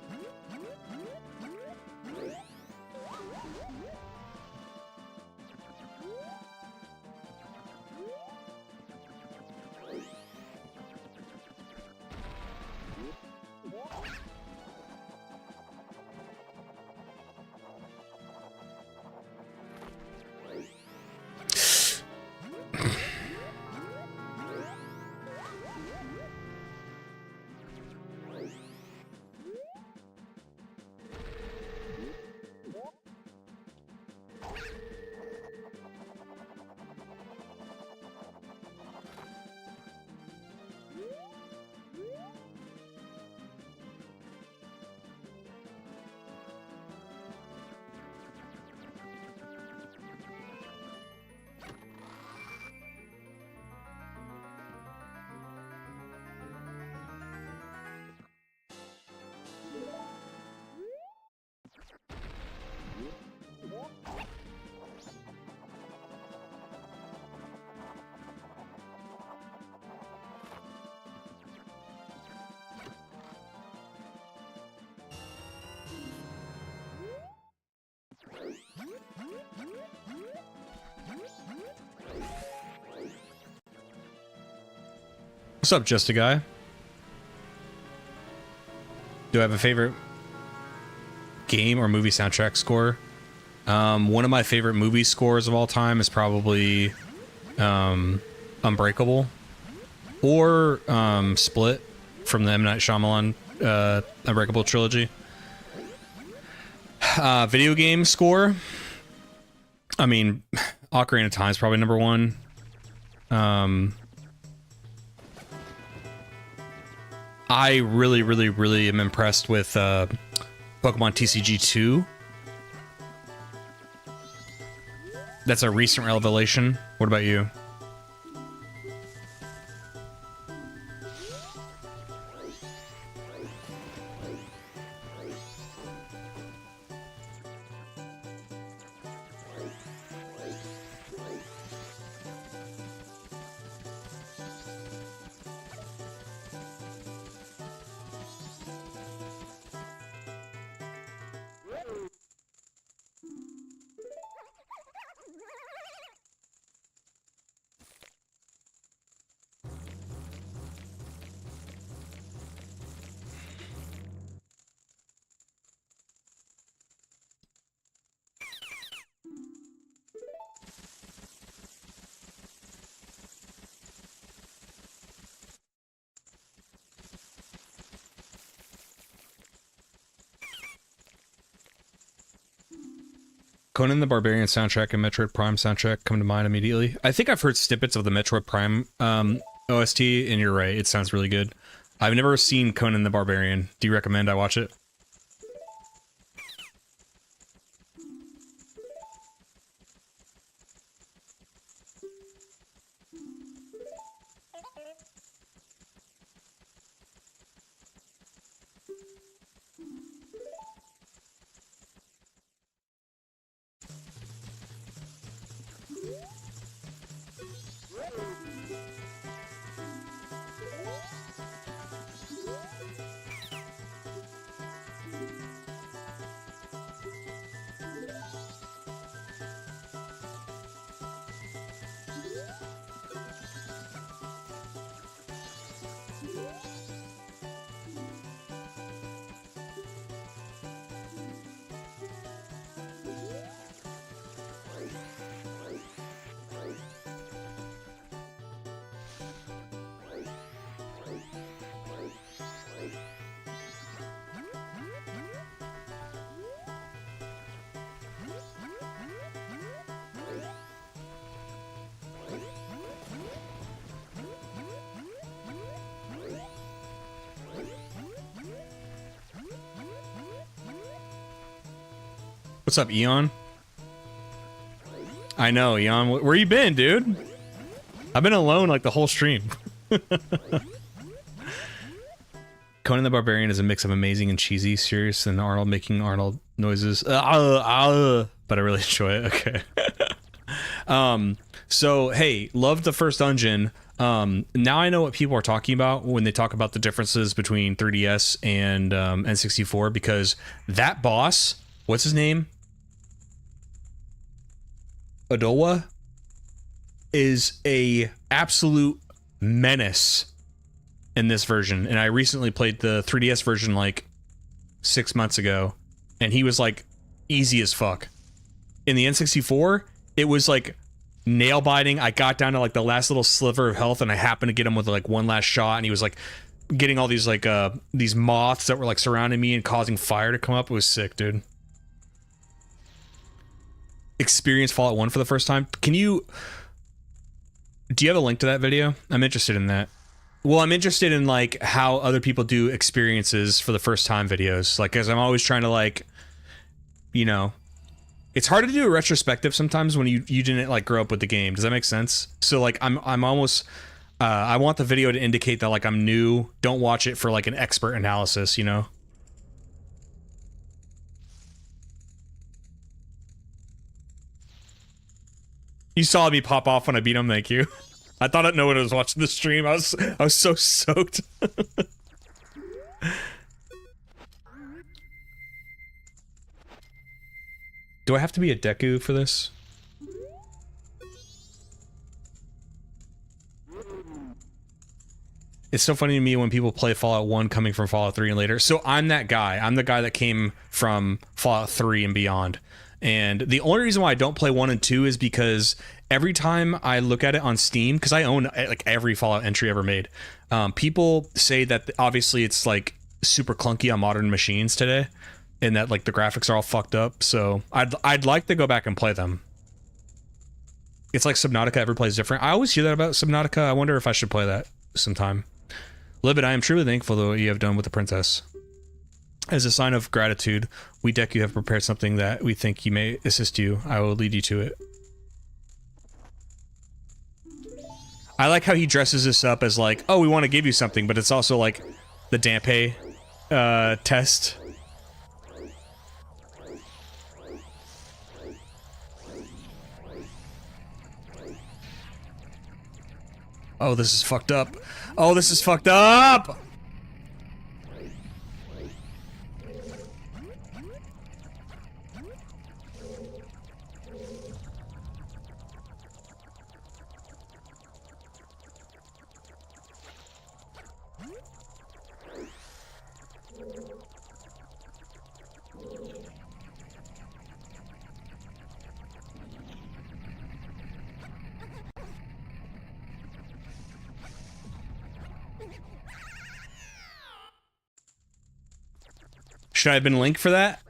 What's up, Just a Guy? Do I have a favorite game or movie soundtrack score? One of my favorite movie scores of all time is probably Unbreakable or Split from the M. Night Shyamalan Unbreakable trilogy. Video game score, I mean, Ocarina of Time is probably number one. I really am impressed with Pokemon TCG 2. That's a recent revelation. What about you? Conan the Barbarian soundtrack and Metroid Prime soundtrack come to mind immediately. I think I've heard snippets of the Metroid Prime OST, and you're right, it sounds really good. I've never seen Conan the Barbarian. Do you recommend I watch it? What's up, Eon? I know, Eon. Where you been, dude? I've been alone like the whole stream. Conan the Barbarian is a mix of amazing and cheesy, serious, and Arnold making Arnold noises. But I really enjoy it. Okay. So, hey, loved the first dungeon. Now I know what people are talking about when they talk about the differences between 3DS and N64, because that boss, what's his name? Odowa, is a absolute menace in this version. And I recently played the 3DS version like 6 months ago, and he was like easy as fuck. In the N64, it was like nail biting. I got down to like the last little sliver of health, and I happened to get him with like one last shot, and he was like getting all these like these moths that were like surrounding me and causing fire to come up. It was sick, dude. Experience Fallout 1 for the first time. Do you have a link to that video? I'm interested in that. Well, I'm interested in like how other people do experiences for the first time videos. Like, as I'm always trying to like, you know, it's hard to do a retrospective sometimes when you didn't like grow up with the game. Does that make sense? So like I'm almost I want the video to indicate that like I'm new. Don't watch it for like an expert analysis, you know? You saw me pop off when I beat him, thank you. I thought no one was watching the stream. I was so soaked. Do I have to be a Deku for this? It's so funny to me when people play Fallout 1 coming from Fallout 3 and later. So I'm that guy. I'm the guy that came from Fallout 3 and beyond. And the only reason why I don't play 1 and 2 is because every time I look at it on Steam, because I own like every Fallout entry ever made, people say that obviously it's like super clunky on modern machines today, and that like the graphics are all fucked up. So I'd like to go back and play them. It's like Subnautica, every plays different. I always hear that about Subnautica. I wonder if I should play that sometime. Libet, I am truly thankful for what you have done with the princess. As a sign of gratitude, we Deku have prepared something that we think you may assist you. I will lead you to it. I like how he dresses this up as like, oh, we want to give you something, but it's also like the Dampe test. Oh, this is fucked up. Oh, this is fucked up! Should I have been linked for that?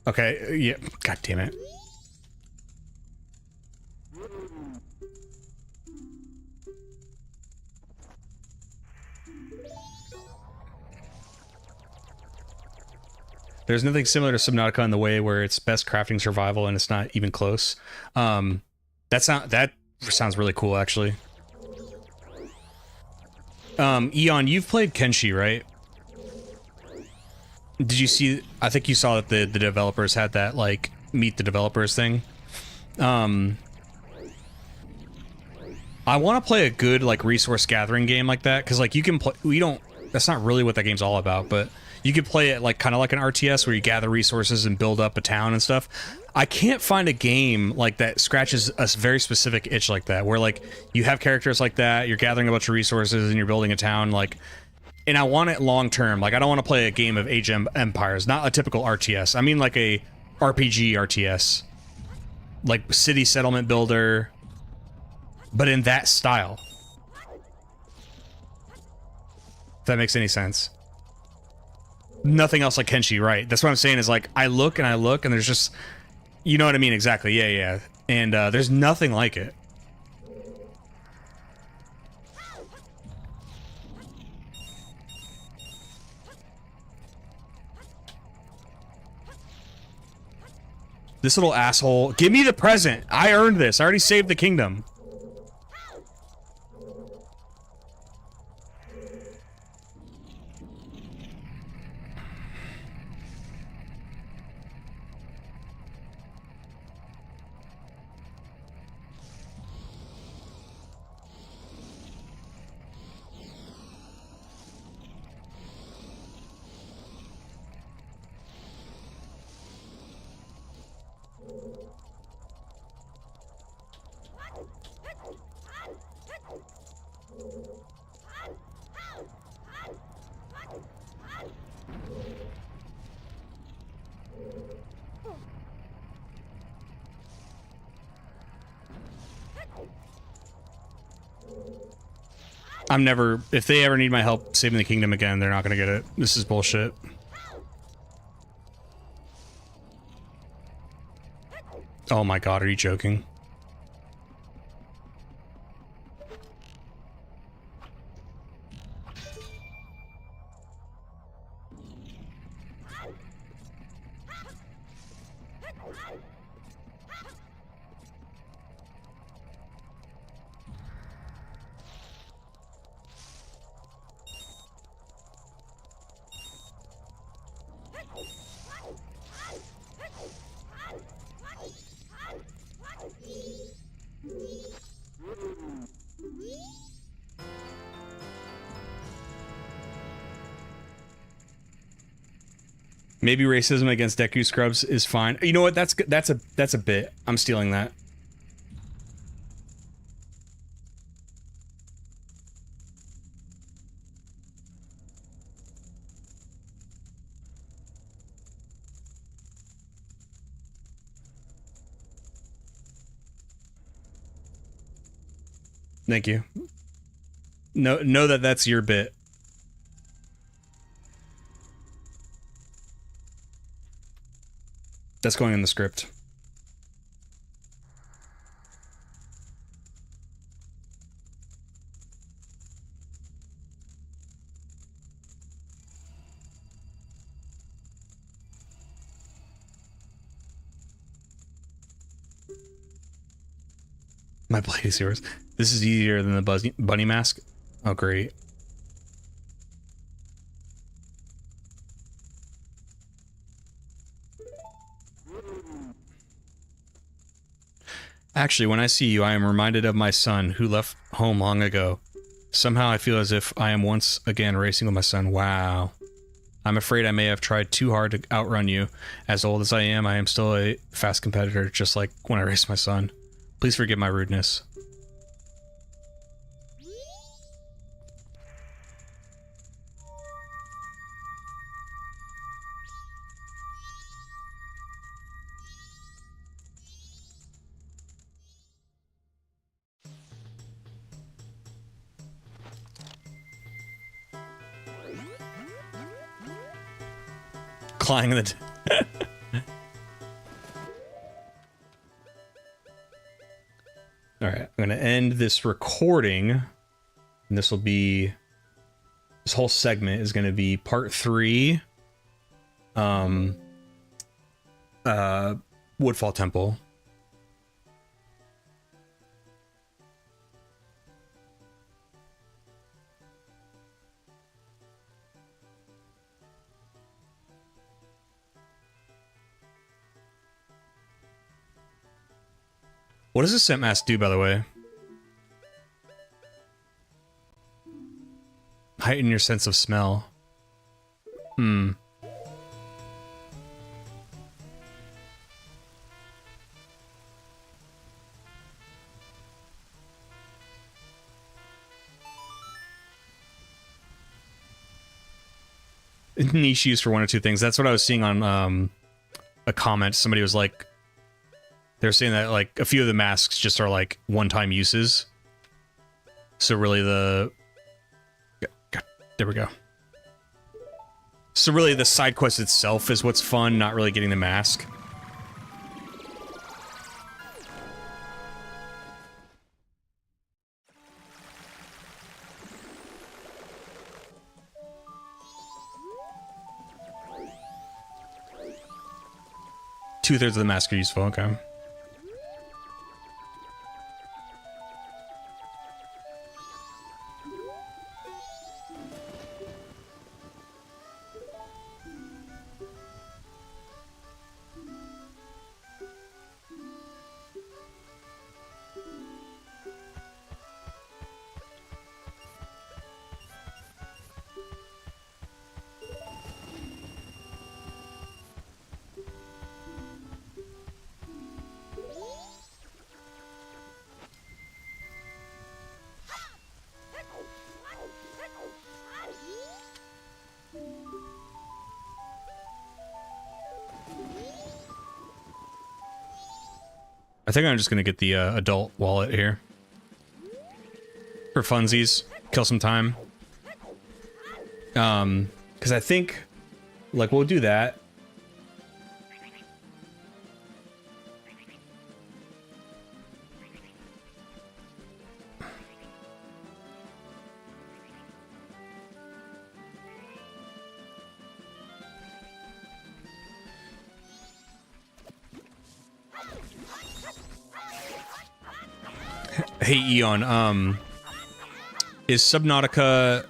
Okay, yeah. God damn it. There's nothing similar to Subnautica in the way where it's best crafting survival and it's not even close. That sounds really cool, actually. Eon, you've played Kenshi, right? Did you see? I think you saw that the developers had that like meet the developers thing. I want to play a good like resource gathering game like that, because like you can play. That's not really what that game's all about, but you could play it like kind of like an RTS where you gather resources and build up a town and stuff. I can't find a game like that scratches a very specific itch like that, where like you have characters like that, you're gathering a bunch of resources and you're building a town, like, and I want it long term. Like, I don't want to play a game of Age of Empires, not a typical RTS. I mean like a RPG RTS, like city settlement builder, but in that style. If that makes any sense. Nothing else like Kenshi, right? That's what I'm saying is like, I look and there's just, you know what I mean? Exactly. Yeah, yeah. And there's nothing like it. This little asshole. Give me the present. I earned this. I already saved the kingdom. I'm never... If they ever need my help saving the kingdom again, they're not gonna get it. This is bullshit. Oh my god, are you joking? Maybe racism against Deku scrubs is fine. You know what? That's a bit. I'm stealing that. Thank you. Know that that's your bit. That's going in the script. My blade is yours. This is easier than the bunny mask. Oh, great. Actually, when I see you, I am reminded of my son, who left home long ago. Somehow I feel as if I am once again racing with my son. Wow. I'm afraid I may have tried too hard to outrun you. As old as I am still a fast competitor, just like when I raced my son. Please forgive my rudeness. Clang the... Alright, I'm gonna end this recording, and this will be... This whole segment is gonna be part 3. Woodfall Temple. What does this scent mask do, by the way? Heighten your sense of smell. Hmm. Niche use for one or two things. That's what I was seeing on a comment. Somebody was like, they're saying that like a few of the masks just are like one-time uses. So really God, there we go. So really the side quest itself is what's fun, not really getting the mask. 2/3 of the masks are useful, okay. I think I'm just gonna get the adult wallet here. For funsies. Kill some time. Because I think, like, we'll do that. Hey, Eon, is Subnautica...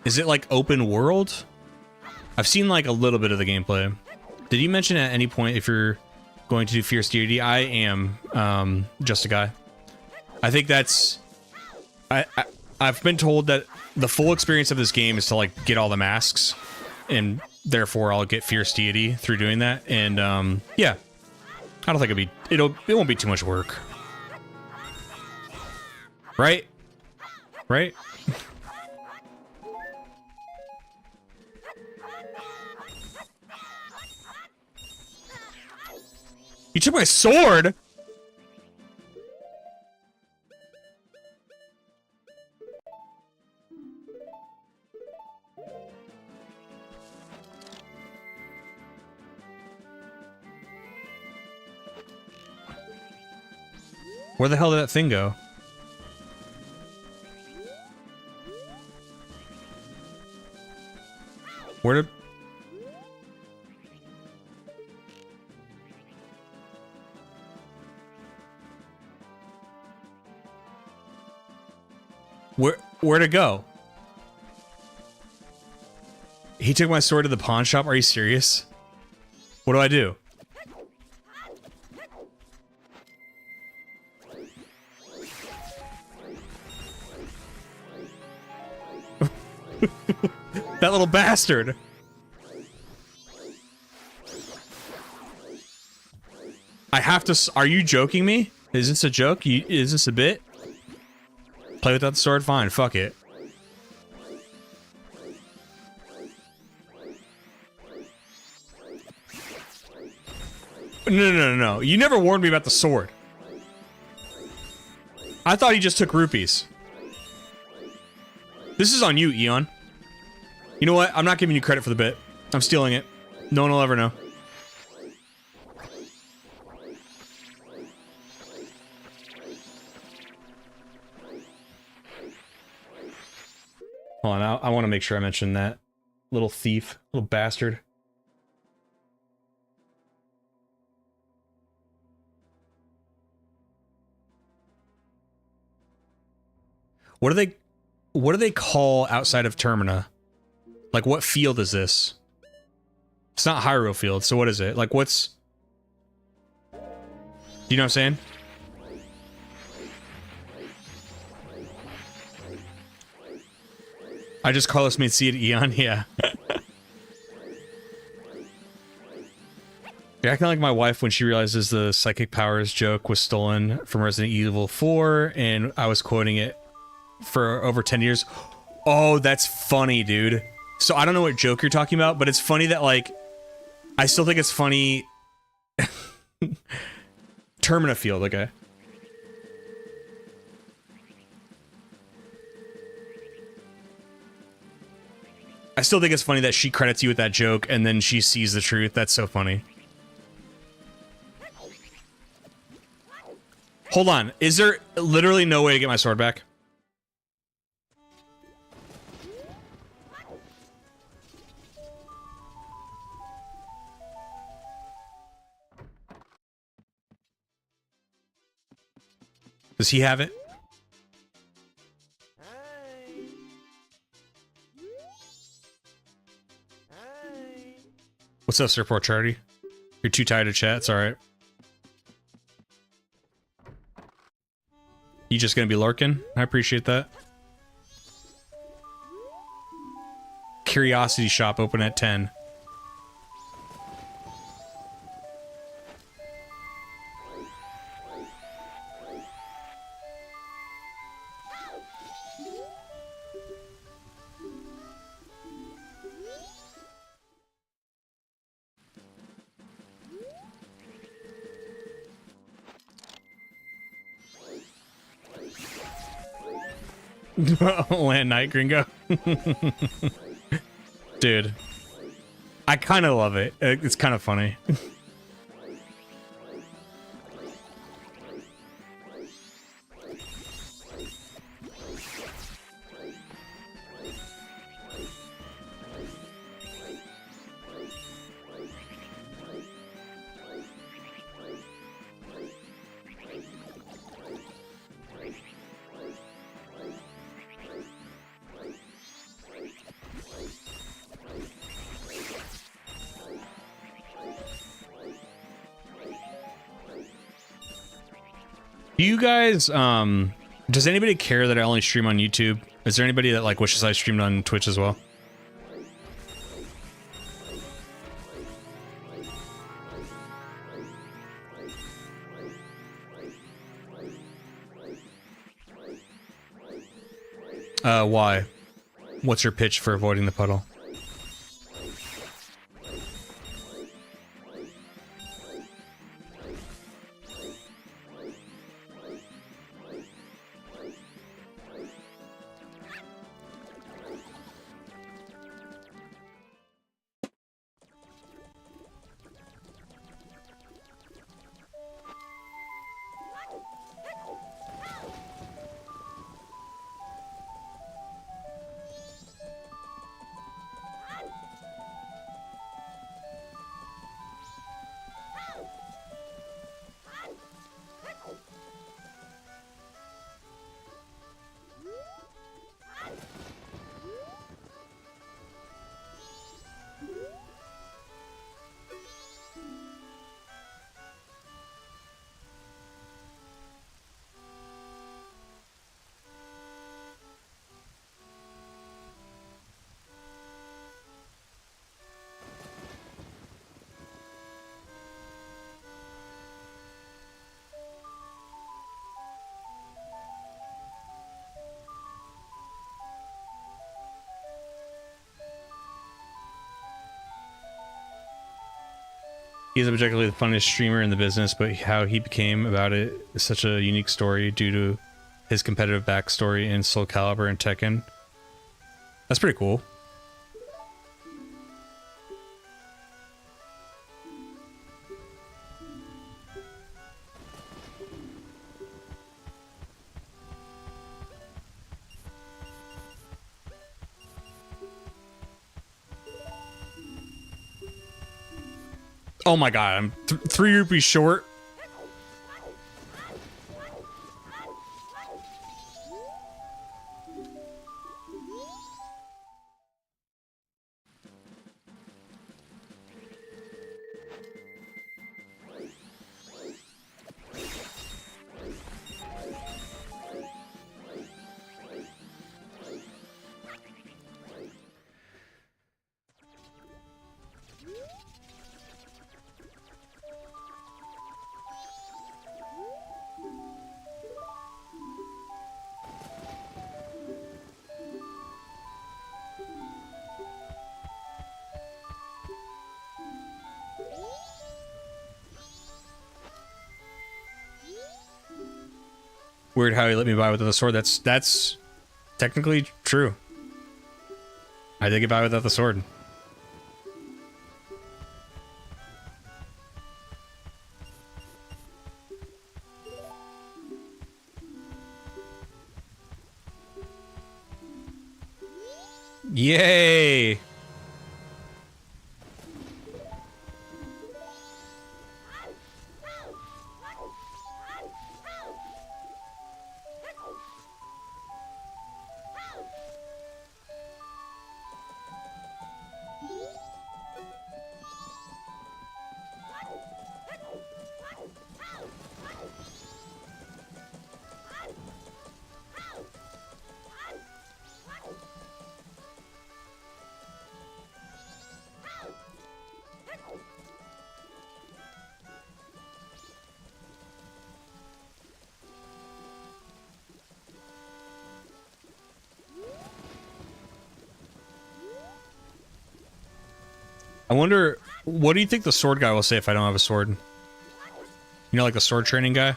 Is it, like, open world? I've seen, like, a little bit of the gameplay. Did you mention at any point if you're going to do Fierce Deity? I am, just a guy. I think that's... I've been told that the full experience of this game is to, like, get all the masks, and therefore I'll get Fierce Deity through doing that, and, yeah. I don't think it won't be too much work. Right? Right? You took my sword? Where the hell did that thing go? Where did... Where'd it go? He took my sword to the pawn shop? Are you serious? What do I do? That little bastard! I have to... Are you joking me? Is this a joke? Is this a bit? Play without the sword? Fine, fuck it. No. You never warned me about the sword. I thought he just took rupees. This is on you, Eon. You know what? I'm not giving you credit for the bit. I'm stealing it. No one will ever know. Hold on, I want to make sure I mention that. Little thief. Little bastard. What do they call outside of Termina? Like, what field is this? It's not Hyrule Field, so what is it? Like, what's... Do you know what I'm saying? I just Carlos made see it, Eon, yeah. You're acting like my wife when she realizes the psychic powers joke was stolen from Resident Evil 4, and I was quoting it for over 10 years. Oh, that's funny, dude. So I don't know what joke you're talking about, but it's funny that, like, I still think it's funny. Termina Field, okay. I still think it's funny that she credits you with that joke and then she sees the truth. That's so funny. Hold on. Is there literally no way to get my sword back? Does he have it? What's up, Surport Charity? You're too tired to chat. It's all right. You just gonna be lurking? I appreciate that. Curiosity shop open at 10. Land night, gringo. Dude, I kind of love it. It's kind of funny. Do you guys, does anybody care that I only stream on YouTube? Is there anybody that like wishes I streamed on Twitch as well? Why? What's your pitch for avoiding the puddle? He's objectively the funniest streamer in the business, but how he became about it is such a unique story due to his competitive backstory in Soul Calibur and Tekken. That's pretty cool. Oh my god, I'm 3 rupees short. Weird how he let me buy without the sword. That's technically true. I did get by without the sword. Yay! I wonder, what do you think the sword guy will say if I don't have a sword? You know, like the sword training guy?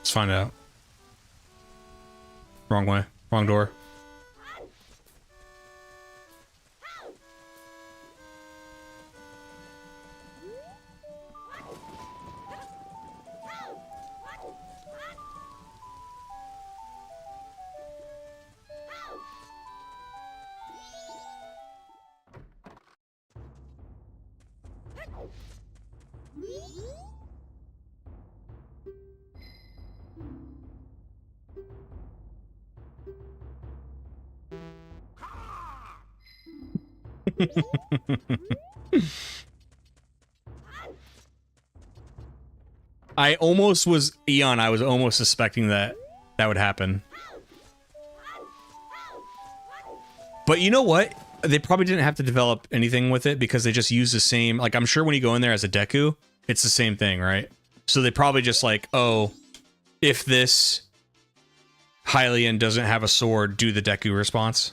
Let's find out. Wrong way. Wrong door. I almost was, Eon, I was almost suspecting that that would happen. But you know what? They probably didn't have to develop anything with it because they just use the same, like I'm sure when you go in there as a Deku, it's the same thing, right? So they probably just like, oh, if this Hylian doesn't have a sword, do the Deku response.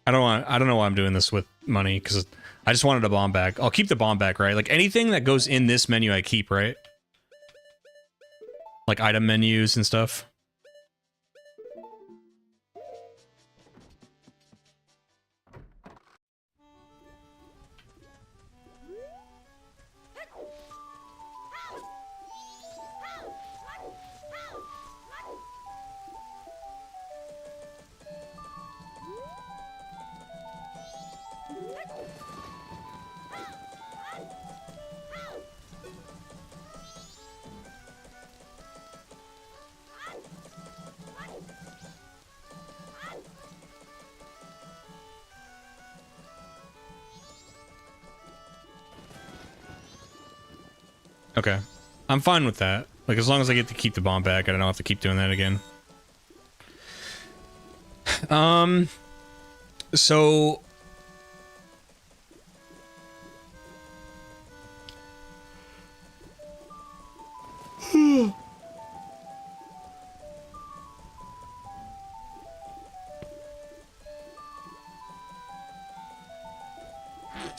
I don't know why I'm doing this with money, because I just wanted a bomb bag. I'll keep the bomb bag, right? Like anything that goes in this menu I keep, right? Like item menus and stuff. Okay. I'm fine with that. Like, as long as I get to keep the bomb back, I don't have to keep doing that again. So...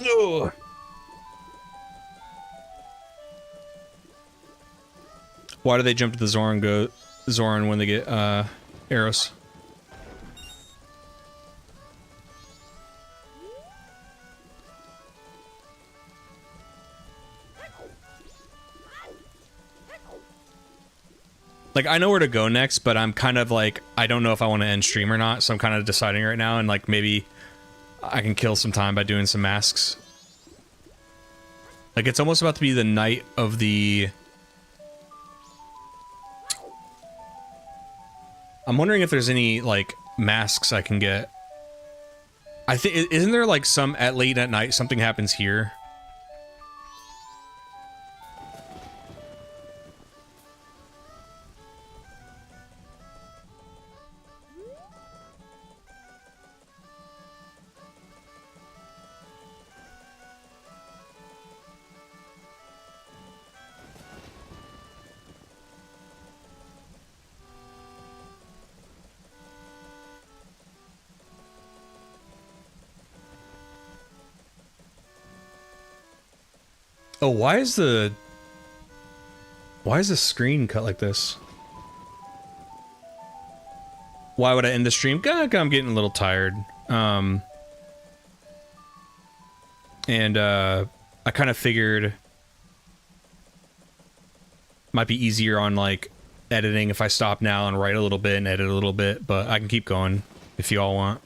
Ugh. Why do they jump to the Zoran when they get arrows? Like, I know where to go next, but I'm kind of like, I don't know if I want to end stream or not, so I'm kind of deciding right now, and like, maybe I can kill some time by doing some masks. Like, it's almost about to be the night of the... I'm wondering if there's any, like, masks I can get. I think, isn't there, like, some, at late at night, something happens here? Oh, why is the screen cut like this? Why would I end the stream? I'm getting a little tired. And I kind of figured Might be easier on like editing if I stop now and write a little bit and edit a little bit, but I can keep going if you all want.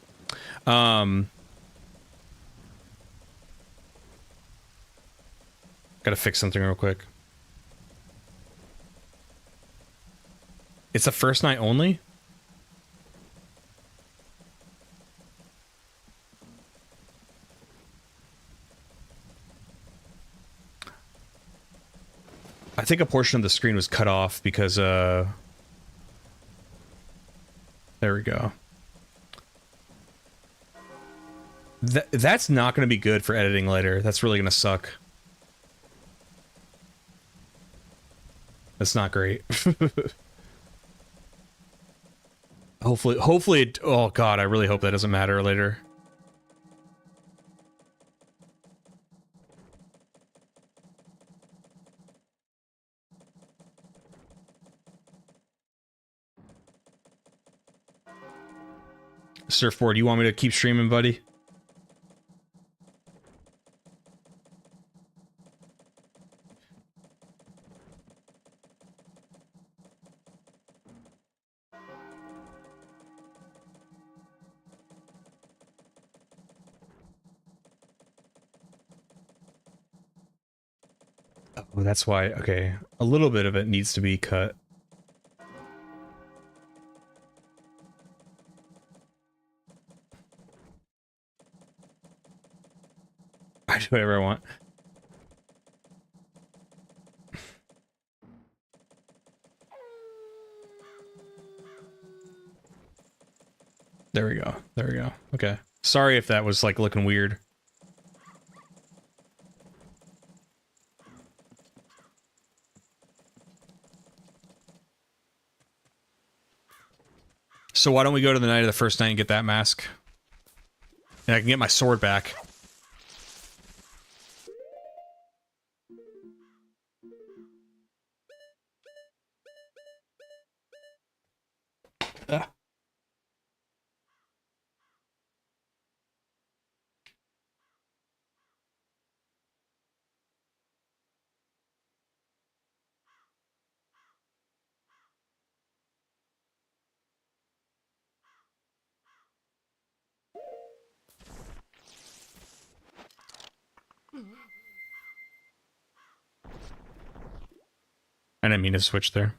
Gotta fix something real quick. It's the first night only? I think a portion of the screen was cut off because, there we go. That's not going to be good for editing later. That's really going to suck. That's not great. Hopefully it, oh god, I really hope that doesn't matter later. Surfboard, you want me to keep streaming, buddy? Oh, that's why. Okay, a little bit of it needs to be cut. I do whatever I want. There we go. There we go. Okay. Sorry if that was like looking weird. So why don't we go to the night of the first night and get that mask? And I can get my sword back. Ah. I didn't mean to switch there.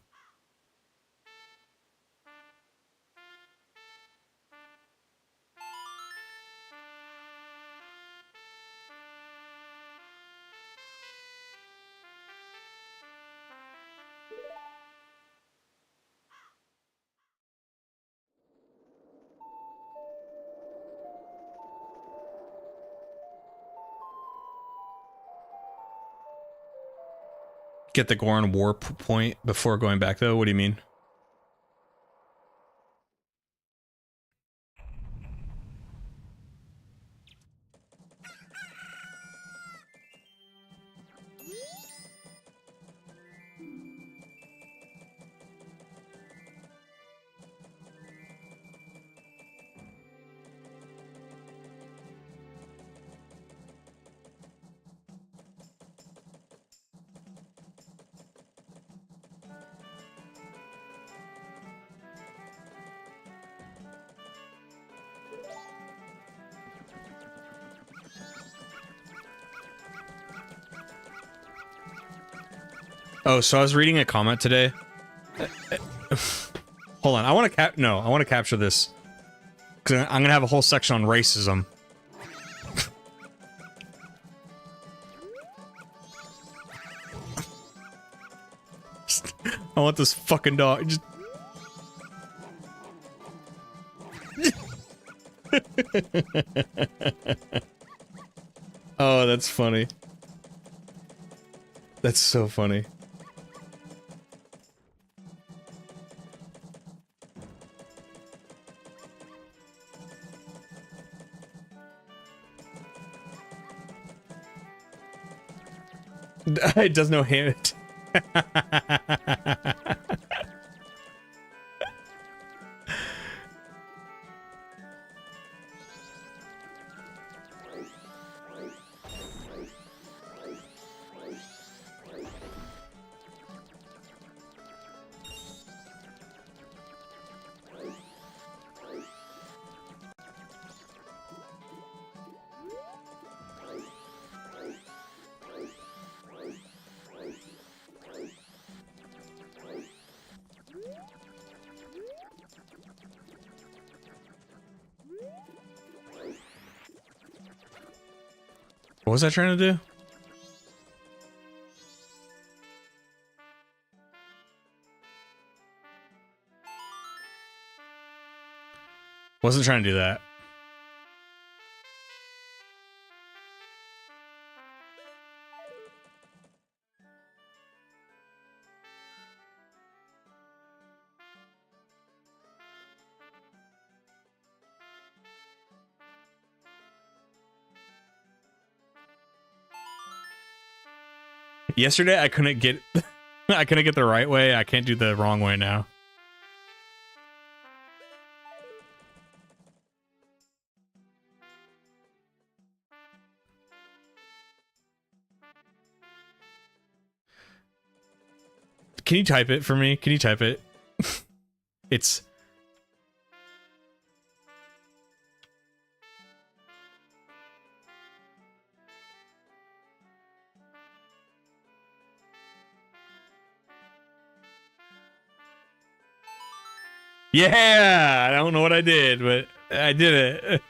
Get the Goron warp point before going back, though? What do you mean? Oh, so I was reading a comment today. Hold on, I want to I want to capture this. Because I'm gonna have a whole section on racism. I want this fucking dog. Just... Oh, that's funny. That's so funny. It does no hint. What was I trying to do? Wasn't trying to do that. Yesterday I couldn't get I couldn't get the right way. I can't do the wrong way now. Can you type it for me? Can you type it? It's yeah, I don't know what I did, but I did it.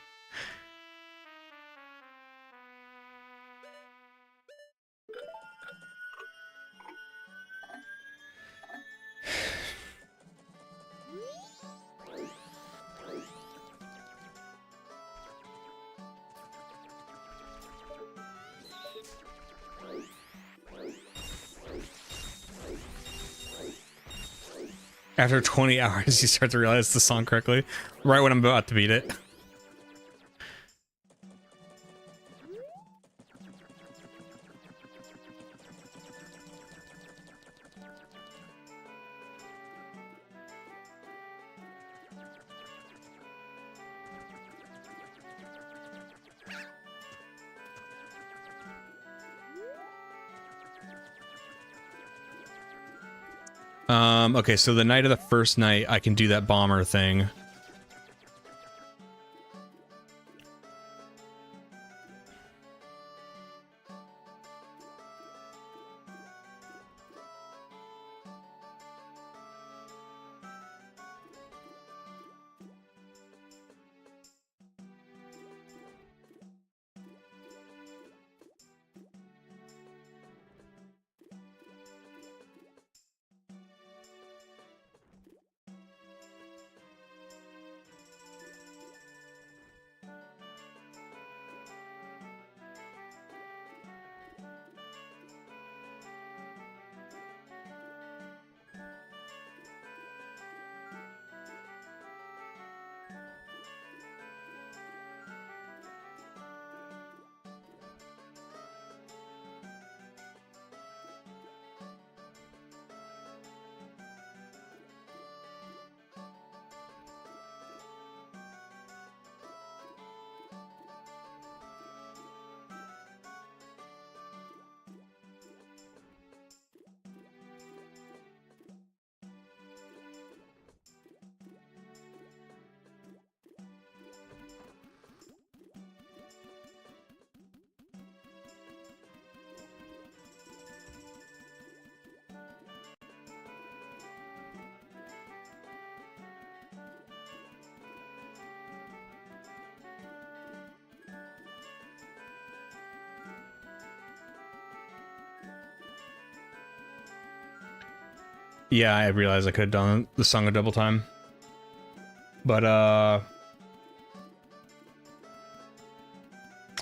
After 20 hours, you start to realize the song correctly, right when I'm about to beat it. Okay, so the night of the first night, I can do that bomber thing. Yeah, I realized I could have done the song a double time. But, I'm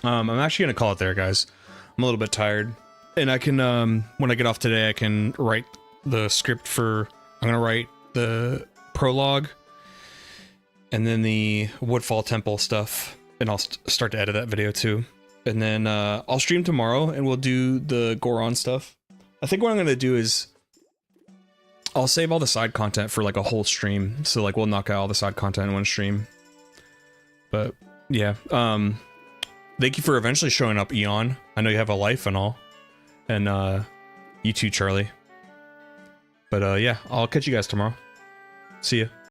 actually gonna call it there, guys. I'm a little bit tired. And I can, when I get off today, I can write the script for... I'm gonna write the prologue, and then the Woodfall Temple stuff, and I'll start to edit that video too. And then, I'll stream tomorrow, and we'll do the Goron stuff. I think what I'm gonna do is... I'll save all the side content for like a whole stream, so like we'll knock out all the side content in one stream. But yeah, thank you for eventually showing up, Eon. I know you have a life and all, and you too, Charlie. But yeah, I'll catch you guys tomorrow. See ya.